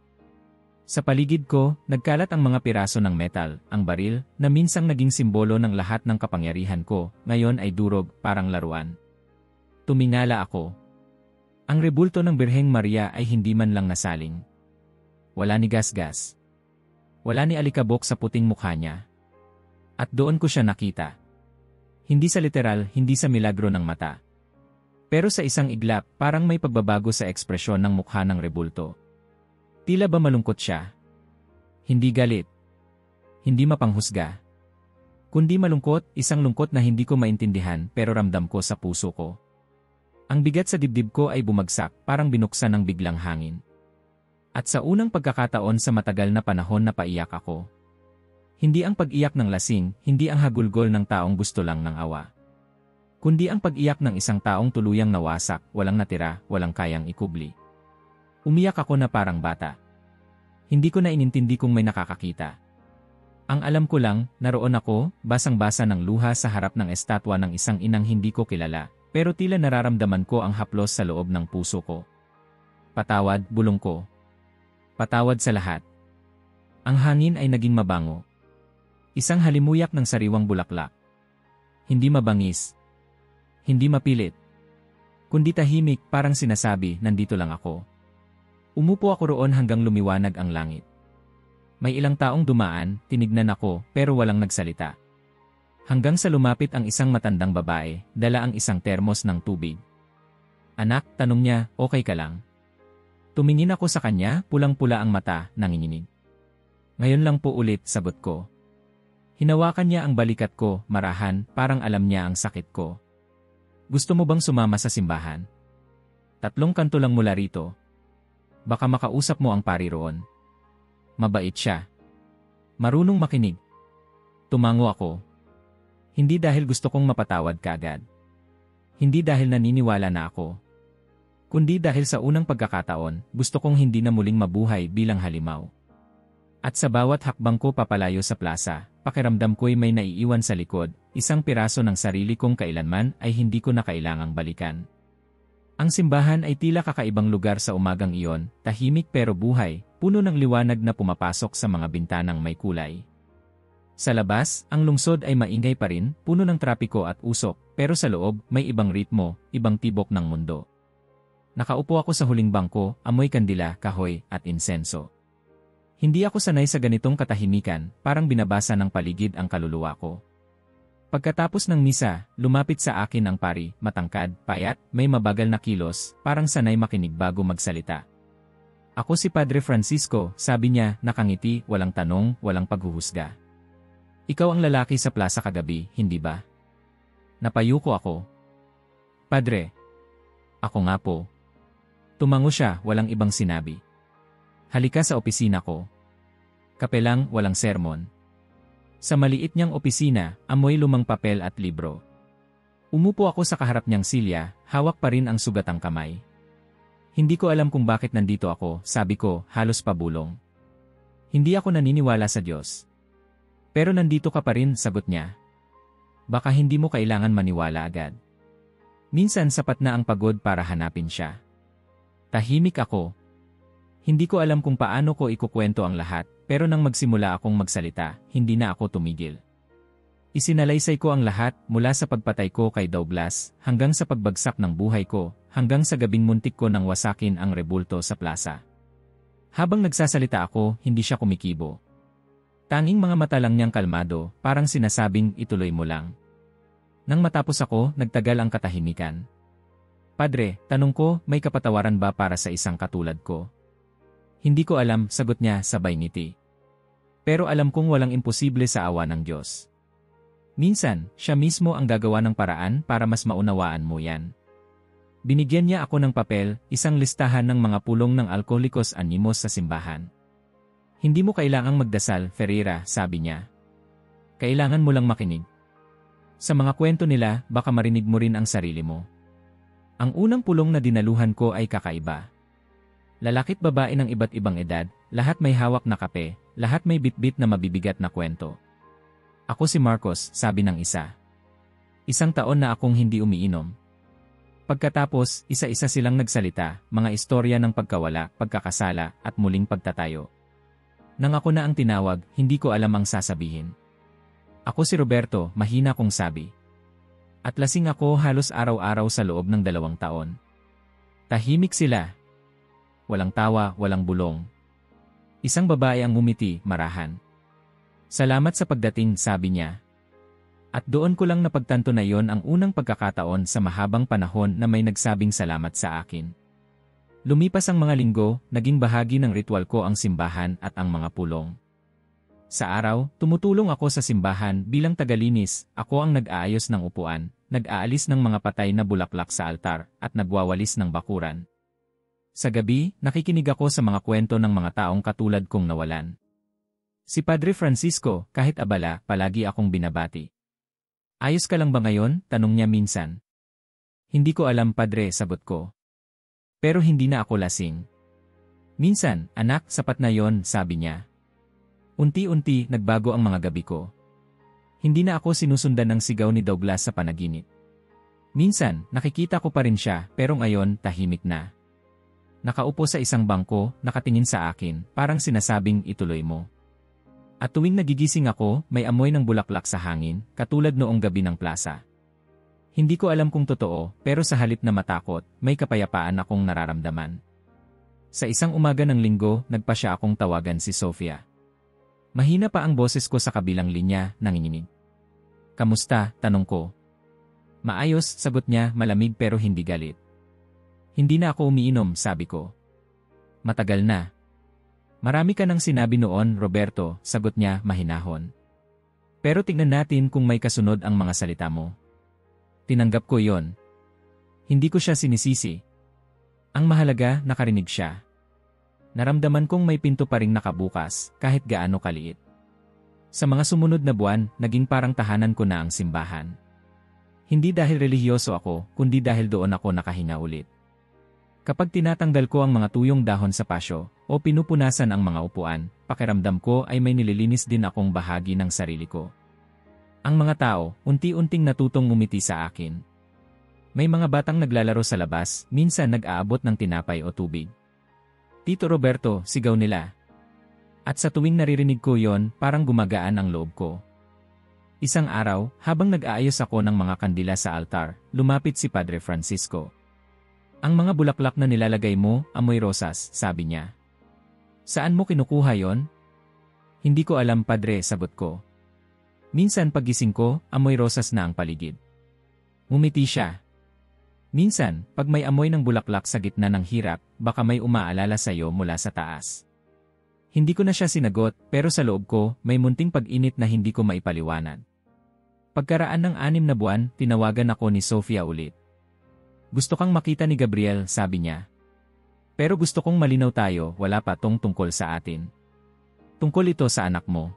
Sa paligid ko, nagkalat ang mga piraso ng metal, ang baril, na minsang naging simbolo ng lahat ng kapangyarihan ko, ngayon ay durog, parang laruan. Tumingala ako. Ang rebulto ng Birheng Maria ay hindi man lang nasaling. Wala ni gasgas. Wala ni alikabok sa puting mukha niya. At doon ko siya nakita. Hindi sa literal, hindi sa milagro ng mata. Pero sa isang iglap, parang may pagbabago sa ekspresyon ng mukha ng rebulto. Tila ba malungkot siya? Hindi galit. Hindi mapanghusga. Kundi malungkot, isang lungkot na hindi ko maintindihan pero ramdam ko sa puso ko. Ang bigat sa dibdib ko ay bumagsak, parang binuksan ng biglang hangin. At sa unang pagkakataon sa matagal na panahon na paiyak ako. Hindi ang pag-iyak ng lasing, hindi ang hagulgol ng taong gusto lang ng awa. Kundi ang pag-iyak ng isang taong tuluyang nawasak, walang natira, walang kayang ikubli. Umiyak ako na parang bata. Hindi ko na inintindi kung may nakakakita. Ang alam ko lang, naroon ako, basang-basa ng luha sa harap ng estatwa ng isang inang hindi ko kilala. Pero tila nararamdaman ko ang haplos sa loob ng puso ko. Patawad, bulong ko. Patawad sa lahat. Ang hangin ay naging mabango. Isang halimuyak ng sariwang bulaklak. Hindi mabangis. Hindi mapilit. Kundi tahimik, parang sinasabi, nandito lang ako. Umupo ako roon hanggang lumiwanag ang langit. May ilang taong dumaan, tinignan ako, pero walang nagsalita. Hanggang sa lumapit ang isang matandang babae, dala ang isang termos ng tubig. Anak, tanong niya, okay ka lang? Tumingin ako sa kanya, pulang-pula ang mata, nanginginig. Ngayon lang po ulit, sagot ko. Hinawakan niya ang balikat ko, marahan, parang alam niya ang sakit ko. Gusto mo bang sumama sa simbahan? 3 kanto lang mula rito. Baka makausap mo ang pari roon. Mabait siya. Marunong makinig. Tumango ako. Hindi dahil gusto kong mapatawad kaagad. Hindi dahil naniniwala na ako. Kundi dahil sa unang pagkakataon, gusto kong hindi na muling mabuhay bilang halimaw. At sa bawat hakbang ko papalayo sa plaza, pakiramdam ko'y may naiiwan sa likod, isang piraso ng sarili kong kailanman ay hindi ko na kailangang balikan. Ang simbahan ay tila kakaibang lugar sa umagang iyon, tahimik pero buhay, puno ng liwanag na pumapasok sa mga bintanang may kulay. Sa labas, ang lungsod ay maingay pa rin, puno ng trapiko at usok, pero sa loob, may ibang ritmo, ibang tibok ng mundo. Nakaupo ako sa huling bangko, amoy kandila, kahoy, at insenso. Hindi ako sanay sa ganitong katahimikan, parang binabasa ng paligid ang kaluluwa ko. Pagkatapos ng misa, lumapit sa akin ang pari, matangkad, payat, may mabagal na kilos, parang sanay makinig bago magsalita. Ako si Padre Francisco, sabi niya, nakangiti, walang tanong, walang paghuhusga. Ikaw ang lalaki sa plaza kagabi, hindi ba? Napayuko ako. Padre. Ako nga po. Tumango siya, walang ibang sinabi. Halika sa opisina ko. Kape lang, walang sermon. Sa maliit niyang opisina, amoy lumang papel at libro. Umupo ako sa kaharap niyang silya, hawak pa rin ang sugatang kamay. Hindi ko alam kung bakit nandito ako, sabi ko, halos pabulong. Hindi ako naniniwala sa Diyos. Pero nandito ka pa rin, sagot niya. Baka hindi mo kailangan maniwala agad. Minsan sapat na ang pagod para hanapin siya. Tahimik ako. Hindi ko alam kung paano ko ikukwento ang lahat, pero nang magsimula akong magsalita, hindi na ako tumigil. Isinalaysay ko ang lahat, mula sa pagpatay ko kay Douglas, hanggang sa pagbagsak ng buhay ko, hanggang sa gabing muntik ko nang wasakin ang rebulto sa plaza. Habang nagsasalita ako, hindi siya kumikibo. Tanging mga mata lang niyang kalmado, parang sinasabing ituloy mo lang. Nang matapos ako, nagtagal ang katahimikan. Padre, tanong ko, may kapatawaran ba para sa isang katulad ko? Hindi ko alam, sagot niya sabay ngiti. Pero alam kong walang imposible sa awa ng Diyos. Minsan, siya mismo ang gagawa ng paraan para mas maunawaan mo yan. Binigyan niya ako ng papel, isang listahan ng mga pulong ng Alcohólicos Anónimos sa simbahan. Hindi mo kailangang magdasal, Ferreira, sabi niya. Kailangan mo lang makinig. Sa mga kwento nila, baka marinig mo rin ang sarili mo. Ang unang pulong na dinaluhan ko ay kakaiba. Lalakit babae ng iba't ibang edad, lahat may hawak na kape, lahat may bitbit na mabibigat na kwento. Ako si Marcos, sabi ng isa. 1 taon na akong hindi umiinom. Pagkatapos, isa-isa silang nagsalita, mga istorya ng pagkawala, pagkakasala, at muling pagtatayo. Nang ako na ang tinawag, hindi ko alam ang sasabihin. Ako si Roberto, mahina kong sabi. At lasing ako halos araw-araw sa loob ng 2 taon. Tahimik sila. Walang tawa, walang bulong. Isang babae ang ngumiti, marahan. Salamat sa pagdating, sabi niya. At doon ko lang napagtanto na yon ang unang pagkakataon sa mahabang panahon na may nagsabing salamat sa akin. Lumipas ang mga linggo, naging bahagi ng ritual ko ang simbahan at ang mga pulong. Sa araw, tumutulong ako sa simbahan bilang tagalinis, ako ang nag-aayos ng upuan, nag-aalis ng mga patay na bulaklak sa altar, at nagwawalis ng bakuran. Sa gabi, nakikinig ako sa mga kwento ng mga taong katulad kong nawalan. Si Padre Francisco, kahit abala, palagi akong binabati. Ayos ka lang ba ngayon? Tanong niya minsan. Hindi ko alam, Padre, sagot ko. Pero hindi na ako lasing. Minsan, anak, sapat na yon, sabi niya. Unti-unti, nagbago ang mga gabi ko. Hindi na ako sinusundan ng sigaw ni Douglas sa panaginip. Minsan, nakikita ko pa rin siya, pero ngayon, tahimik na. Nakaupo sa isang bangko, nakatingin sa akin, parang sinasabing ituloy mo. At tuwing nagigising ako, may amoy ng bulaklak sa hangin, katulad noong gabi ng plaza. Hindi ko alam kung totoo, pero sa halip na matakot, may kapayapaan akong nararamdaman. Sa isang umaga ng linggo, nagpa siya akong tawagan si Sofia. Mahina pa ang boses ko sa kabilang linya, nanginginig. Kamusta? Tanong ko. Maayos, sagot niya, malamig pero hindi galit. Hindi na ako umiinom, sabi ko. Matagal na. Marami ka nang sinabi noon, Roberto, sagot niya, mahinahon. Pero tingnan natin kung may kasunod ang mga salita mo. Tinanggap ko yon. Hindi ko siya sinisisi. Ang mahalaga, nakarinig siya. Naramdaman kong may pinto pa ring nakabukas, kahit gaano kaliit. Sa mga sumunod na buwan, naging parang tahanan ko na ang simbahan. Hindi dahil relihiyoso ako, kundi dahil doon ako nakahinga ulit. Kapag tinatanggal ko ang mga tuyong dahon sa pasyo, o pinupunasan ang mga upuan, pakiramdam ko ay may nililinis din akong bahagi ng sarili ko. Ang mga tao, unti-unting natutong ngumiti sa akin. May mga batang naglalaro sa labas, minsan nag-aabot ng tinapay o tubig. Tito Roberto, sigaw nila. At sa tuwing naririnig ko yon, parang gumagaan ang loob ko. Isang araw, habang nag-aayos ako ng mga kandila sa altar, lumapit si Padre Francisco. Ang mga bulaklak na nilalagay mo, amoy rosas, sabi niya. Saan mo kinukuha yon? Hindi ko alam, Padre, sagot ko. Minsan pagising ko, amoy rosas na ang paligid. Ngumiti siya. Minsan, pag may amoy ng bulaklak sa gitna ng hirap, baka may umaalala sa iyo mula sa taas. Hindi ko na siya sinagot, pero sa loob ko, may munting pag-init na hindi ko maipaliwanag. Pagkaraan ng 6 na buwan, tinawagan ako ni Sofia ulit. Gusto kang makita ni Gabriel, sabi niya. Pero gusto kong malinaw tayo, wala pa tong tungkol sa atin. Tungkol ito sa anak mo.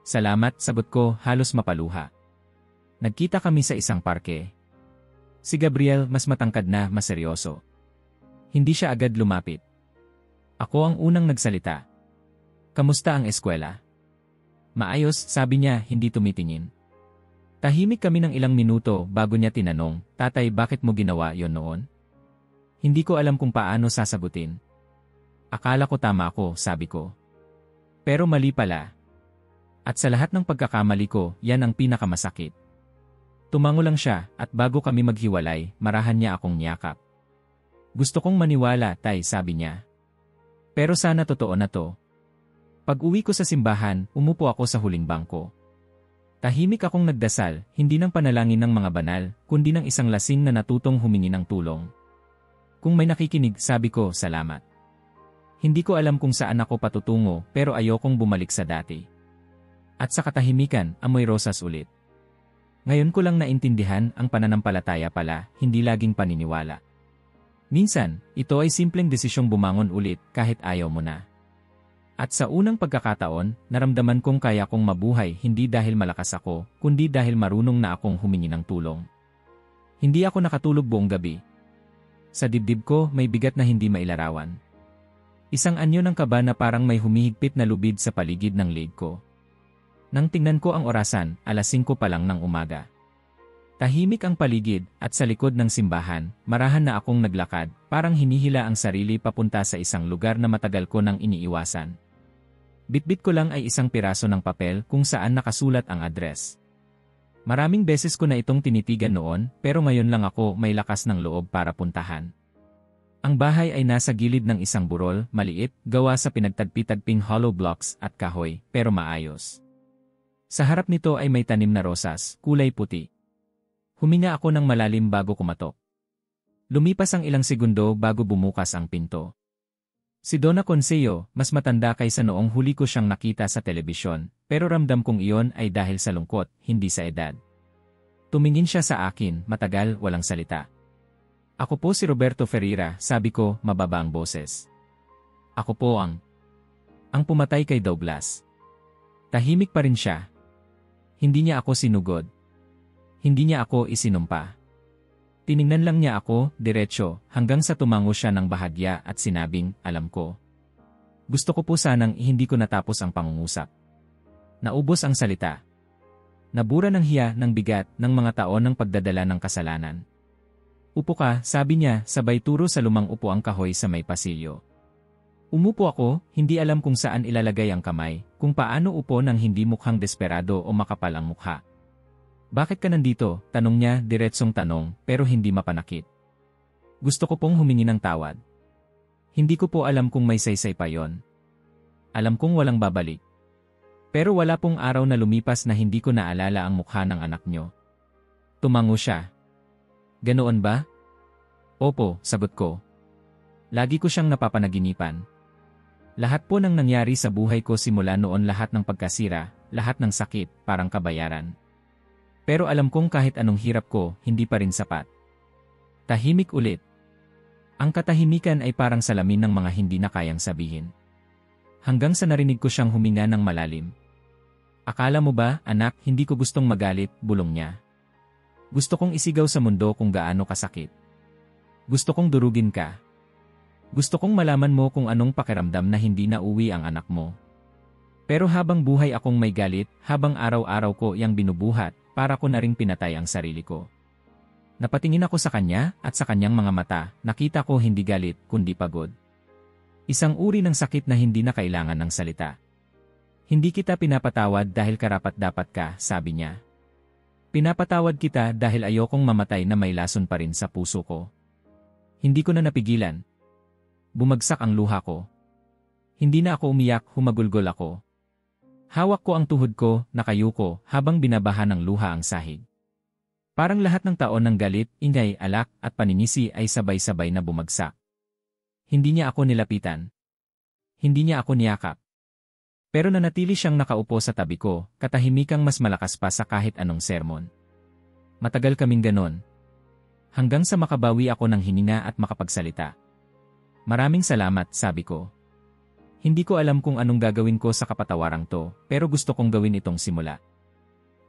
Salamat, sagot ko, halos mapaluha. Nagkita kami sa isang parke. Si Gabriel, mas matangkad na, mas seryoso. Hindi siya agad lumapit. Ako ang unang nagsalita. Kamusta ang eskwela? Maayos, sabi niya, hindi tumitingin. Tahimik kami ng ilang minuto bago niya tinanong, Tatay, bakit mo ginawa yon noon? Hindi ko alam kung paano sasagutin. Akala ko tama ako, sabi ko. Pero mali pala. At sa lahat ng pagkakamali ko, yan ang pinakamasakit. Tumango lang siya, at bago kami maghiwalay, marahan niya akong niyakap. Gusto kong maniwala, Tay, sabi niya. Pero sana totoo na to. Pag-uwi ko sa simbahan, umupo ako sa huling bangko. Tahimik akong nagdasal, hindi ng panalangin ng mga banal, kundi ng isang lasing na natutong humingi ng tulong. Kung may nakikinig, sabi ko, salamat. Hindi ko alam kung saan ako patutungo, pero ayokong bumalik sa dati. At sa katahimikan, amoy rosas ulit. Ngayon ko lang naintindihan, ang pananampalataya pala, hindi laging paniniwala. Minsan, ito ay simpleng desisyong bumangon ulit kahit ayaw mo na. At sa unang pagkakataon, naramdaman kong kaya kong mabuhay hindi dahil malakas ako, kundi dahil marunong na akong humingi ng tulong. Hindi ako nakatulog buong gabi. Sa dibdib ko, may bigat na hindi mailarawan. Isang anyo ng kaba na parang may humihigpit na lubid sa paligid ng leg ko. Nang tingnan ko ang orasan, 5:00 pa lang ng umaga. Tahimik ang paligid, at sa likod ng simbahan, marahan na akong naglakad, parang hinihila ang sarili papunta sa isang lugar na matagal ko nang iniiwasan. Bitbit ko lang ay isang piraso ng papel kung saan nakasulat ang address. Maraming beses ko na itong tinitigan noon, pero ngayon lang ako may lakas ng loob para puntahan. Ang bahay ay nasa gilid ng isang burol, maliit, gawa sa pinagtagpi-tagping hollow blocks at kahoy, pero maayos. Sa harap nito ay may tanim na rosas, kulay puti. Huminga ako ng malalim bago kumatok. Lumipas ang ilang segundo bago bumukas ang pinto. Si Donna Conceyo, mas matanda kaysa noong huli ko siyang nakita sa telebisyon, pero ramdam kong iyon ay dahil sa lungkot, hindi sa edad. Tumingin siya sa akin, matagal, walang salita. Ako po si Roberto Ferreira, sabi ko, mababa ang boses. Ako po ang pumatay kay Douglas. Tahimik pa rin siya. Hindi niya ako sinugod. Hindi niya ako isinumpa. Tiningnan lang niya ako, diretsyo, hanggang sa tumango siya ng bahagya at sinabing, alam ko. Gusto ko po sanang hindi ko natapos ang pangungusap. Naubos ang salita. Nabura ng hiya ng bigat ng mga taon ng pagdadala ng kasalanan. Upo ka, sabi niya, sabay turo sa lumang upuang kahoy sa may pasilyo. Umupo ako, hindi alam kung saan ilalagay ang kamay, kung paano upo nang hindi mukhang desperado o makapal ang mukha. Bakit ka nandito? Tanong niya, diretsong tanong, pero hindi mapanakit. Gusto ko pong humingi ng tawad. Hindi ko po alam kung may saysay pa yon. Alam kong walang babalik. Pero wala pong araw na lumipas na hindi ko naalala ang mukha ng anak nyo. Tumango siya. Ganoon ba? Opo, sagot ko. Lagi ko siyang napapanaginipan. Lahat po ng nangyari sa buhay ko simula noon, lahat ng pagkasira, lahat ng sakit, parang kabayaran. Pero alam kong kahit anong hirap ko, hindi pa rin sapat. Tahimik ulit. Ang katahimikan ay parang salamin ng mga hindi na kayang sabihin. Hanggang sa narinig ko siyang huminga ng malalim. Akala mo ba, anak, hindi ko gustong magalit, bulong niya. Gusto kong isigaw sa mundo kung gaano kasakit. Gusto kong durugin ka. Gusto kong malaman mo kung anong pakiramdam na hindi na uwi ang anak mo. Pero habang buhay akong may galit, habang araw-araw ko iyang binubuhat, para ko na ring pinatay ang sarili ko. Napatingin ako sa kanya at sa kanyang mga mata, nakita ko hindi galit kundi pagod. Isang uri ng sakit na hindi na kailangan ng salita. Hindi kita pinapatawad dahil karapat-dapat ka, sabi niya. Pinapatawad kita dahil ayokong mamatay na may lason pa rin sa puso ko. Hindi ko na napigilan. Bumagsak ang luha ko. Hindi na ako umiyak, humagulgol ako. Hawak ko ang tuhod ko, nakayuko, habang binabaha ng luha ang sahig. Parang lahat ng taon ng galit, ingay, alak, at paninisi ay sabay-sabay na bumagsak. Hindi niya ako nilapitan. Hindi niya ako niyakap. Pero nanatili siyang nakaupo sa tabi ko, katahimikang mas malakas pa sa kahit anong sermon. Matagal kaming ganon. Hanggang sa makabawi ako ng hininga at makapagsalita. Maraming salamat, sabi ko. Hindi ko alam kung anong gagawin ko sa kapatawarang to, pero gusto kong gawin itong simula.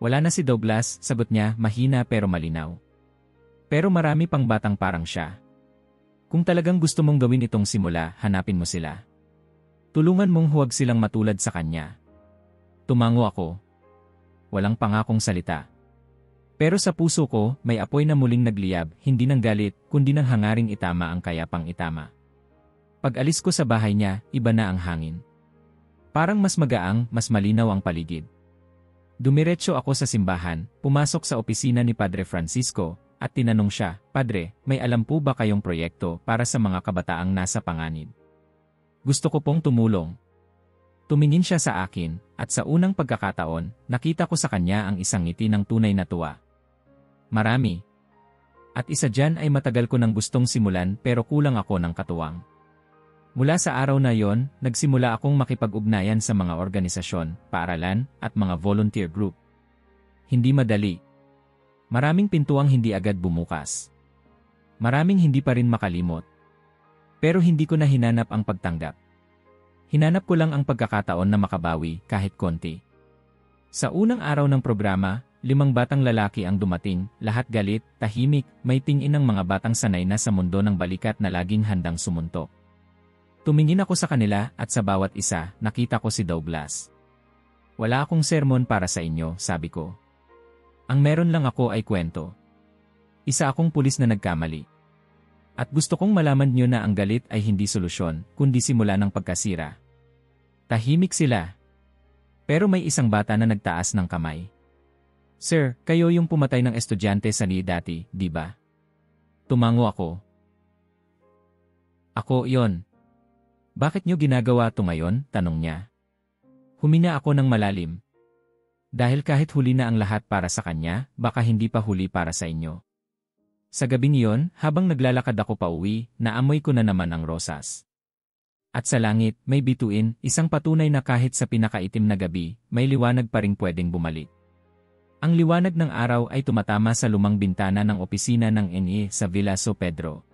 Wala na si Douglas, sagot niya, mahina pero malinaw. Pero marami pang batang parang siya. Kung talagang gusto mong gawin itong simula, hanapin mo sila. Tulungan mong huwag silang matulad sa kanya. Tumango ako. Walang pangakong salita. Pero sa puso ko, may apoy na muling nagliyab, hindi ng galit, kundi ng hangaring itama ang kayapang itama. Pag-alis ko sa bahay niya, iba na ang hangin. Parang mas magaang, mas malinaw ang paligid. Dumiretso ako sa simbahan, pumasok sa opisina ni Padre Francisco, at tinanong siya, Padre, may alam po ba kayong proyekto para sa mga kabataang nasa panganib? Gusto ko pong tumulong. Tumingin siya sa akin, at sa unang pagkakataon, nakita ko sa kanya ang isang ngiti ng tunay na tuwa. Marami. At isa dyan ay matagal ko nang gustong simulan pero kulang ako ng katuwang. Mula sa araw na yon, nagsimula akong makipag-ugnayan sa mga organisasyon, paaralan, at mga volunteer group. Hindi madali. Maraming pintuang hindi agad bumukas. Maraming hindi pa rin makalimot. Pero hindi ko na hinanap ang pagtanggap. Hinanap ko lang ang pagkakataon na makabawi kahit konti. Sa unang araw ng programa, 5 batang lalaki ang dumating, lahat galit, tahimik, may tingin ng mga batang sanay na sa mundo ng balikat na laging handang sumuntok. Tumingin ako sa kanila at sa bawat isa, nakita ko si Douglas. Wala akong sermon para sa inyo, sabi ko. Ang meron lang ako ay kwento. Isa akong pulis na nagkamali. At gusto kong malaman niyo na ang galit ay hindi solusyon, kundi simula ng pagkasira. Tahimik sila. Pero may isang bata na nagtaas ng kamay. Sir, kayo yung pumatay ng estudyante sa NIE dati, di ba? Tumango ako. Ako yon. Bakit niyo ginagawa to ngayon? Tanong niya. Humina ako ng malalim. Dahil kahit huli na ang lahat para sa kanya, baka hindi pa huli para sa inyo. Sa gabing iyon, habang naglalakad ako pauwi, naamoy ko na naman ang rosas. At sa langit, may bituin, isang patunay na kahit sa pinakaitim na gabi, may liwanag pa ring pwedeng bumalik. Ang liwanag ng araw ay tumatama sa lumang bintana ng opisina ng NIE sa Villa San Pedro.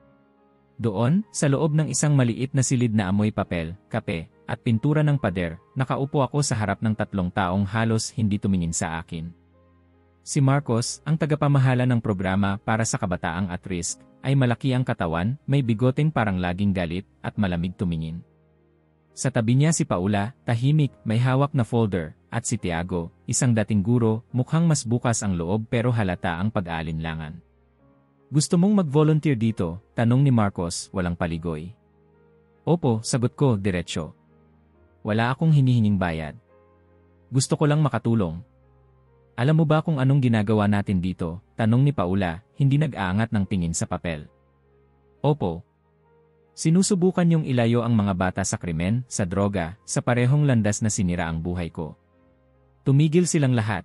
Doon, sa loob ng isang maliit na silid na amoy papel, kape, at pintura ng pader, nakaupo ako sa harap ng 3 taong halos hindi tumingin sa akin. Si Marcos, ang tagapamahala ng programa para sa kabataang at risk, ay malaki ang katawan, may bigoteng parang laging galit, at malamig tumingin. Sa tabi niya si Paula, tahimik, may hawak na folder, at si Tiago, isang dating guro, mukhang mas bukas ang loob pero halata ang pag-aalinlangan. Gusto mong mag-volunteer dito? Tanong ni Marcos, walang paligoy. Opo, sagot ko, diretsyo. Wala akong hinihinging bayad. Gusto ko lang makatulong. Alam mo ba kung anong ginagawa natin dito? Tanong ni Paula, hindi nag-aangat ng tingin sa papel. Opo. Sinusubukan niyong ilayo ang mga bata sa krimen, sa droga, sa parehong landas na sinira ang buhay ko. Tumigil silang lahat.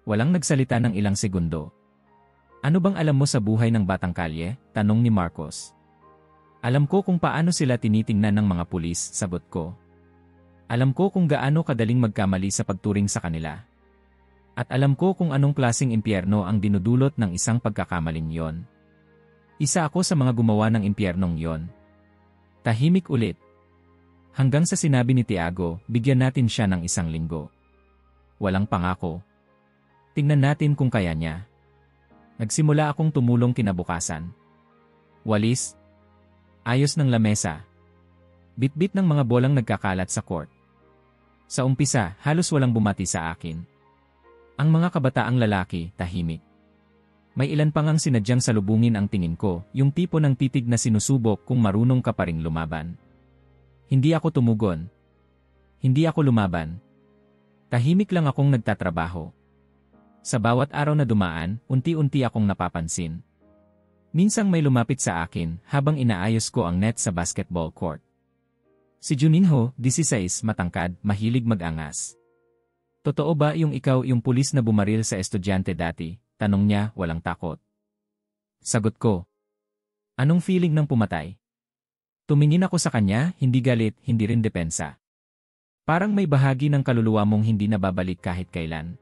Walang nagsalita ng ilang segundo. Ano bang alam mo sa buhay ng batang kalye? Tanong ni Marcos. Alam ko kung paano sila tinitingnan ng mga pulis, sagot ko. Alam ko kung gaano kadaling magkamali sa pagturing sa kanila. At alam ko kung anong klaseng impyerno ang dinudulot ng isang pagkakamaling yon. Isa ako sa mga gumawa ng impyernong yon. Tahimik ulit. Hanggang sa sinabi ni Tiago, bigyan natin siya ng 1 linggo. Walang pangako. Tingnan natin kung kaya niya. Nagsimula akong tumulong kinabukasan. Walis. Ayos ng lamesa. Bitbit ng mga bolang nagkakalat sa court. Sa umpisa, halos walang bumati sa akin. Ang mga kabataang lalaki, tahimik. May ilan pa ngang sinadyang salubungin ang tingin ko, yung tipo ng titig na sinusubok kung marunong ka pa ring lumaban. Hindi ako tumugon. Hindi ako lumaban. Tahimik lang akong nagtatrabaho. Sa bawat araw na dumaan, unti-unti akong napapansin. Minsang may lumapit sa akin habang inaayos ko ang net sa basketball court. Si Juninho, 16, matangkad, mahilig mag-angas. Totoo ba yung ikaw yung pulis na bumaril sa estudyante dati? Tanong niya, walang takot. Sagot ko. Anong feeling ng pumatay? Tumingin ako sa kanya, hindi galit, hindi rin depensa. Parang may bahagi ng kaluluwa mong hindi nababalik kahit kailan.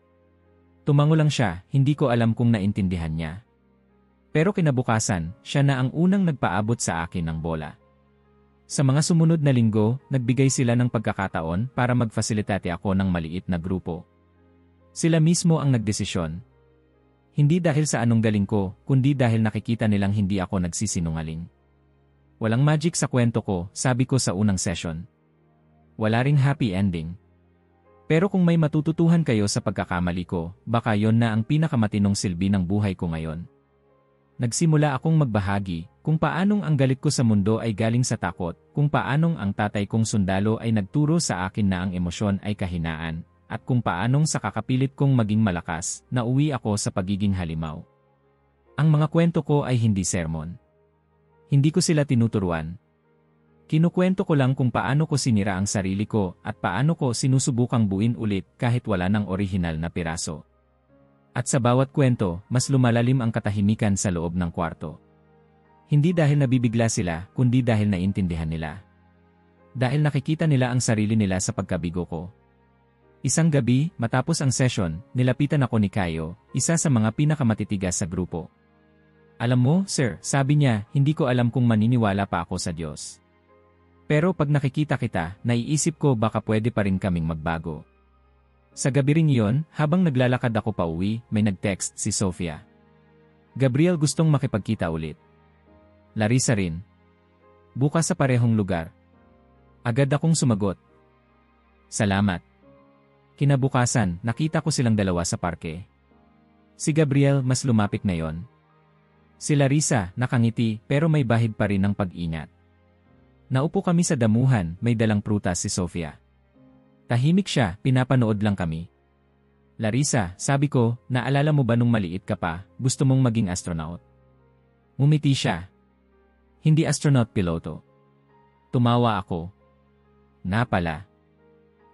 Tumango lang siya, hindi ko alam kung naintindihan niya. Pero kinabukasan, siya na ang unang nagpaabot sa akin ng bola. Sa mga sumunod na linggo, nagbigay sila ng pagkakataon para mag-facilitate ako ng maliit na grupo. Sila mismo ang nagdesisyon. Hindi dahil sa anong galing ko, kundi dahil nakikita nilang hindi ako nagsisinungaling. Walang magic sa kwento ko, sabi ko sa unang session. Wala ring happy ending. Pero kung may matututuhan kayo sa pagkakamali ko, baka yon na ang pinakamatinong silbi ng buhay ko ngayon. Nagsimula akong magbahagi kung paanong ang galit ko sa mundo ay galing sa takot, kung paanong ang tatay kong sundalo ay nagturo sa akin na ang emosyon ay kahinaan, at kung paanong sa kakapilit kong maging malakas, nauwi ako sa pagiging halimaw. Ang mga kwento ko ay hindi sermon. Hindi ko sila tinuturuan. Kinukwento ko lang kung paano ko sinira ang sarili ko at paano ko sinusubukang buuin ulit kahit wala ng orihinal na piraso. At sa bawat kwento, mas lumalalim ang katahimikan sa loob ng kwarto. Hindi dahil nabibigla sila, kundi dahil naintindihan nila. Dahil nakikita nila ang sarili nila sa pagkabigo ko. Isang gabi, matapos ang session, nilapitan ako ni Kayo, isa sa mga pinakamatitigas sa grupo. Alam mo, sir, sabi niya, hindi ko alam kung maniniwala pa ako sa Diyos. Pero pag nakikita kita, naiisip ko baka pwede pa rin kaming magbago. Sa gabi ring iyon, habang naglalakad ako pa uwi, may nag-text si Sofia. Gabriel, gustong makipagkita ulit. Larissa rin. Bukas sa parehong lugar. Agad akong sumagot. Salamat. Kinabukasan, nakita ko silang dalawa sa parke. Si Gabriel mas lumapit ngayon. Si Larissa, nakangiti pero may bahid pa rin ng pag-ingat. Naupo kami sa damuhan, may dalang prutas si Sofia. Tahimik siya, pinapanood lang kami. Larissa, sabi ko, naalala mo ba nung maliit ka pa, gusto mong maging astronaut? Ngumiti siya. Hindi astronaut, piloto. Tumawa ako. Na pala.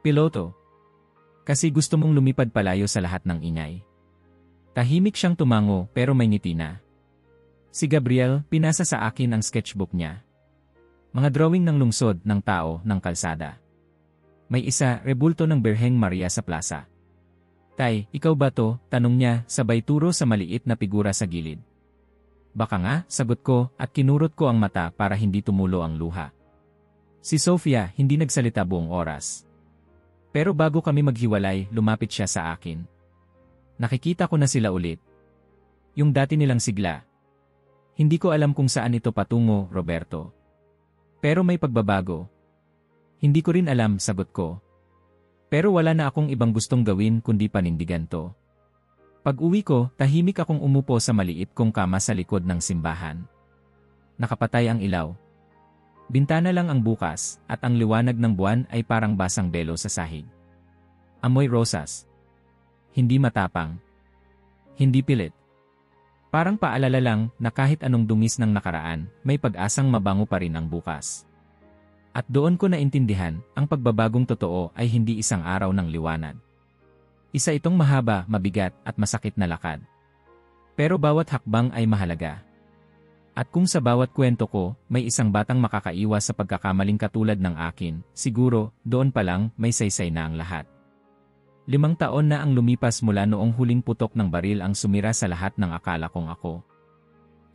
Piloto. Kasi gusto mong lumipad palayo sa lahat ng ingay. Tahimik siyang tumango pero may ngiti na. Si Gabriel, pinasa sa akin ang sketchbook niya. Mga drawing ng lungsod, ng tao, ng kalsada. May isa, rebulto ng Birheng Maria sa plaza. Tay, ikaw ba to? Tanong niya, sabay turo sa maliit na figura sa gilid. Baka nga, sagot ko, at kinurot ko ang mata para hindi tumulo ang luha. Si Sofia, hindi nagsalita buong oras. Pero bago kami maghiwalay, lumapit siya sa akin. Nakikita ko na sila ulit. Yung dati nilang sigla. Hindi ko alam kung saan ito patungo, Roberto. Pero may pagbabago. Hindi ko rin alam, sagot ko. Pero wala na akong ibang gustong gawin kundi panindigan to. Pag-uwi ko, tahimik akong umupo sa maliit kong kama sa likod ng simbahan. Nakapatay ang ilaw. Bintana lang ang bukas, at ang liwanag ng buwan ay parang basang belo sa sahig. Amoy rosas. Hindi matapang. Hindi pilit. Parang paalala lang na kahit anong dungis ng nakaraan, may pag-asang mabango pa rin ang bukas. At doon ko naintindihan, ang pagbabagong totoo ay hindi isang araw ng liwanag. Isa itong mahaba, mabigat, at masakit na lakad. Pero bawat hakbang ay mahalaga. At kung sa bawat kwento ko, may isang batang makakaiwas sa pagkakamaling katulad ng akin, siguro, doon pa lang, may saysay na ang lahat. 5 taon na ang lumipas mula noong huling putok ng baril ang sumira sa lahat ng akala kong ako.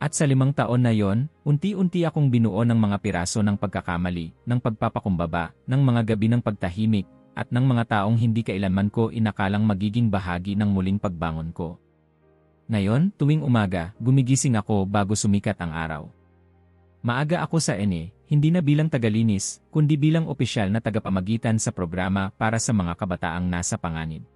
At sa 5 taon na yon, unti-unti akong binuo ng mga piraso ng pagkakamali, ng pagpapakumbaba, ng mga gabi ng pagtahimik, at ng mga taong hindi kailanman ko inakalang magiging bahagi ng muling pagbangon ko. Ngayon, tuwing umaga, gumigising ako bago sumikat ang araw. Maaga ako sa ene, hindi na bilang tagalinis, kundi bilang opisyal na tagapamagitan sa programa para sa mga kabataang nasa panganib.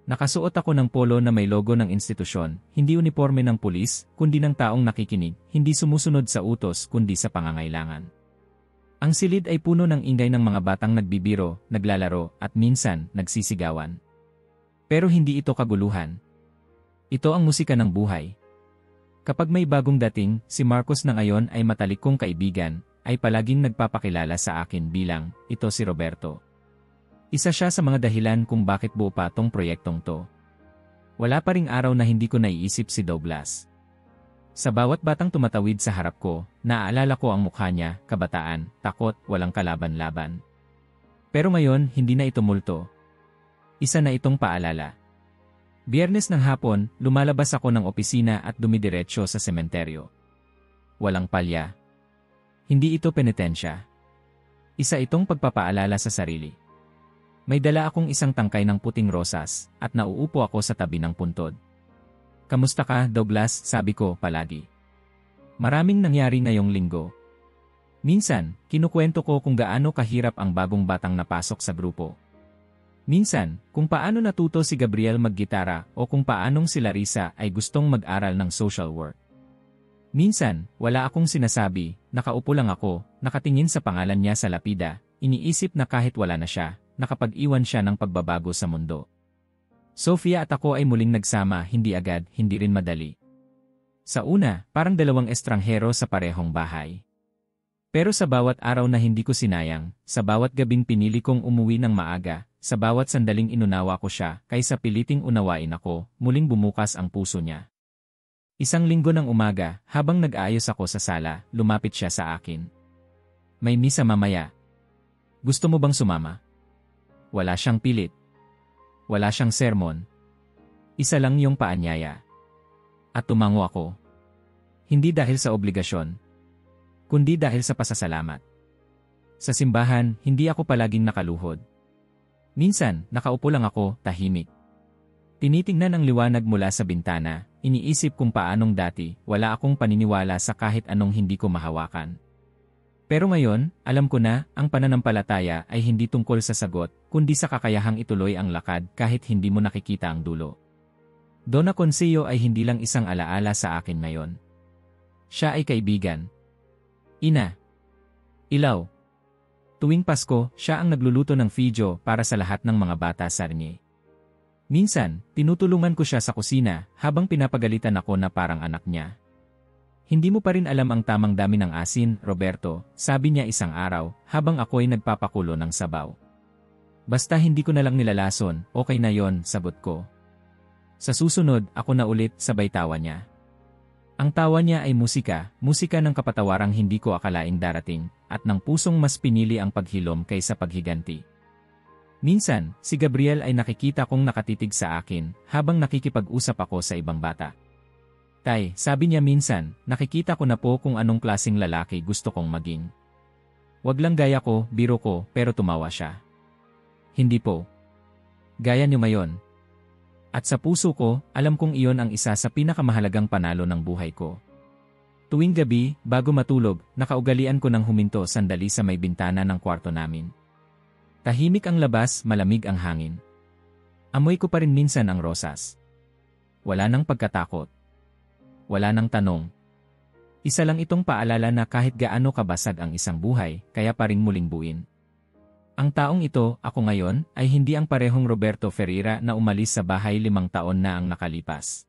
Nakasuot ako ng polo na may logo ng institusyon, hindi uniforme ng pulis, kundi ng taong nakikinig, hindi sumusunod sa utos kundi sa pangangailangan. Ang silid ay puno ng ingay ng mga batang nagbibiro, naglalaro, at minsan, nagsisigawan. Pero hindi ito kaguluhan. Ito ang musika ng buhay. Kapag may bagong dating, si Marcos na ngayon ay matalik kong kaibigan, ay palaging nagpapakilala sa akin bilang, ito si Roberto. Isa siya sa mga dahilan kung bakit buo pa tong proyektong to. Wala pa ring araw na hindi ko naiisip si Douglas. Sa bawat batang tumatawid sa harap ko, naaalala ko ang mukha niya, kabataan, takot, walang kalaban-laban. Pero ngayon, hindi na ito multo. Isa na itong paalala. Biyernes ng hapon, lumalabas ako ng opisina at dumidiretso sa sementeryo. Walang palya. Hindi ito penitensya. Isa itong pagpapaalala sa sarili. May dala akong isang tangkay ng puting rosas at nauupo ako sa tabi ng puntod. Kamusta ka, Douglas? Sabi ko palagi. Maraming nangyari ngayong linggo. Minsan, kinukwento ko kung gaano kahirap ang bagong batang napasok sa grupo. Minsan, kung paano natuto si Gabriel maggitara o kung paanong si Larissa ay gustong mag-aral ng social work. Minsan, wala akong sinasabi, nakaupo lang ako, nakatingin sa pangalan niya sa lapida, iniisip na kahit wala na siya, nakapag-iwan siya ng pagbabago sa mundo. Sofia at ako ay muling nagsama, hindi agad, hindi rin madali. Sa una, parang 2 estranghero sa parehong bahay. Pero sa bawat araw na hindi ko sinayang, sa bawat gabing pinili kong umuwi ng maaga, sa bawat sandaling inunawa ko siya, kaysa piliting unawain ako, muling bumukas ang puso niya. Isang linggo ng umaga, habang nag-aayos ako sa sala, lumapit siya sa akin. May misa mamaya. Gusto mo bang sumama? Wala siyang pilit. Wala siyang sermon. Isa lang yung paanyaya. At tumango ako. Hindi dahil sa obligasyon, kundi dahil sa pasasalamat. Sa simbahan, hindi ako palaging nakaluhod. Minsan, nakaupo lang ako, tahimik. Tinitingnan ang liwanag mula sa bintana, iniisip kung paanong dati, wala akong paniniwala sa kahit anong hindi ko mahawakan. Pero ngayon, alam ko na, ang pananampalataya ay hindi tungkol sa sagot, kundi sa kakayahang ituloy ang lakad kahit hindi mo nakikita ang dulo. Donna Consillo ay hindi lang isang alaala sa akin ngayon. Siya ay kaibigan. Ina. Ilaw. Tuwing Pasko, siya ang nagluluto ng fidyo para sa lahat ng mga bata sa Sarnie. Minsan, tinutulungan ko siya sa kusina habang pinapagalitan ako na parang anak niya. Hindi mo pa rin alam ang tamang dami ng asin, Roberto, sabi niya isang araw habang ako'y nagpapakulo ng sabaw. Basta hindi ko na lang nilalason, okay na yon, sagot ko. Sa susunod, ako na ulit, sabay tawa niya. Ang tawa niya ay musika, musika ng kapatawarang hindi ko akalaing darating, at ng pusong mas pinili ang paghilom kaysa paghiganti. Minsan, si Gabriel ay nakikita kong nakatitig sa akin, habang nakikipag-usap ako sa ibang bata. Tay, sabi niya minsan, nakikita ko na po kung anong klaseng lalaki gusto kong maging. Wag lang gaya ko, biro ko, pero tumawa siya. Hindi po. Gaya niyo mayon. At sa puso ko, alam kong iyon ang isa sa pinakamahalagang panalo ng buhay ko. Tuwing gabi, bago matulog, nakaugalian ko ng huminto sandali sa may bintana ng kwarto namin. Tahimik ang labas, malamig ang hangin. Amoy ko pa rin minsan ang rosas. Wala nang pagkatakot. Wala nang tanong. Isa lang itong paalala na kahit gaano kabasag ang isang buhay, kaya pa rin muling buuin. Ang taong ito, ako ngayon, ay hindi ang parehong Roberto Ferreira na umalis sa bahay 5 taon na ang nakalipas.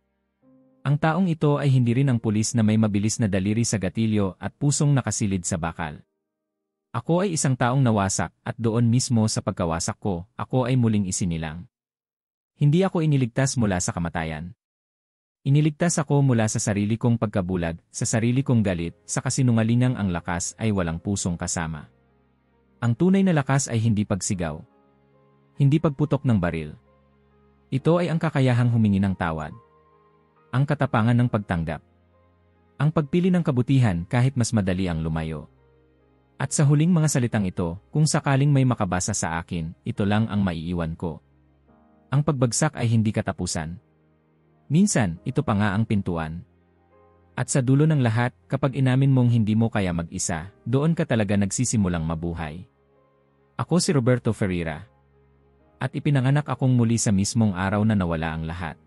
Ang taong ito ay hindi rin ang pulis na may mabilis na daliri sa gatilyo at pusong nakasilid sa bakal. Ako ay isang taong nawasak at doon mismo sa pagkawasak ko, ako ay muling isinilang. Hindi ako iniligtas mula sa kamatayan. Iniligtas ako mula sa sarili kong pagkabulag, sa sarili kong galit, sa kasinungalingang ang lakas ay walang pusong kasama. Ang tunay na lakas ay hindi pagsigaw. Hindi pagputok ng baril. Ito ay ang kakayahang humingi ng tawad. Ang katapangan ng pagtanggap. Ang pagpili ng kabutihan kahit mas madali ang lumayo. At sa huling mga salitang ito, kung sakaling may makabasa sa akin, ito lang ang maiiwan ko. Ang pagbagsak ay hindi katapusan. Minsan, ito pa nga ang pintuan. At sa dulo ng lahat, kapag inamin mong hindi mo kaya mag-isa, doon ka talaga nagsisimulang mabuhay. Ako si Roberto Ferreira. At ipinanganak akong muli sa mismong araw na nawala ang lahat.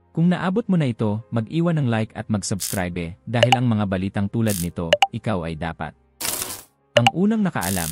Kung naabot mo na ito, mag-iwan ng like at mag-subscribe dahil ang mga balitang tulad nito, ikaw ay dapat ang unang nakaalam.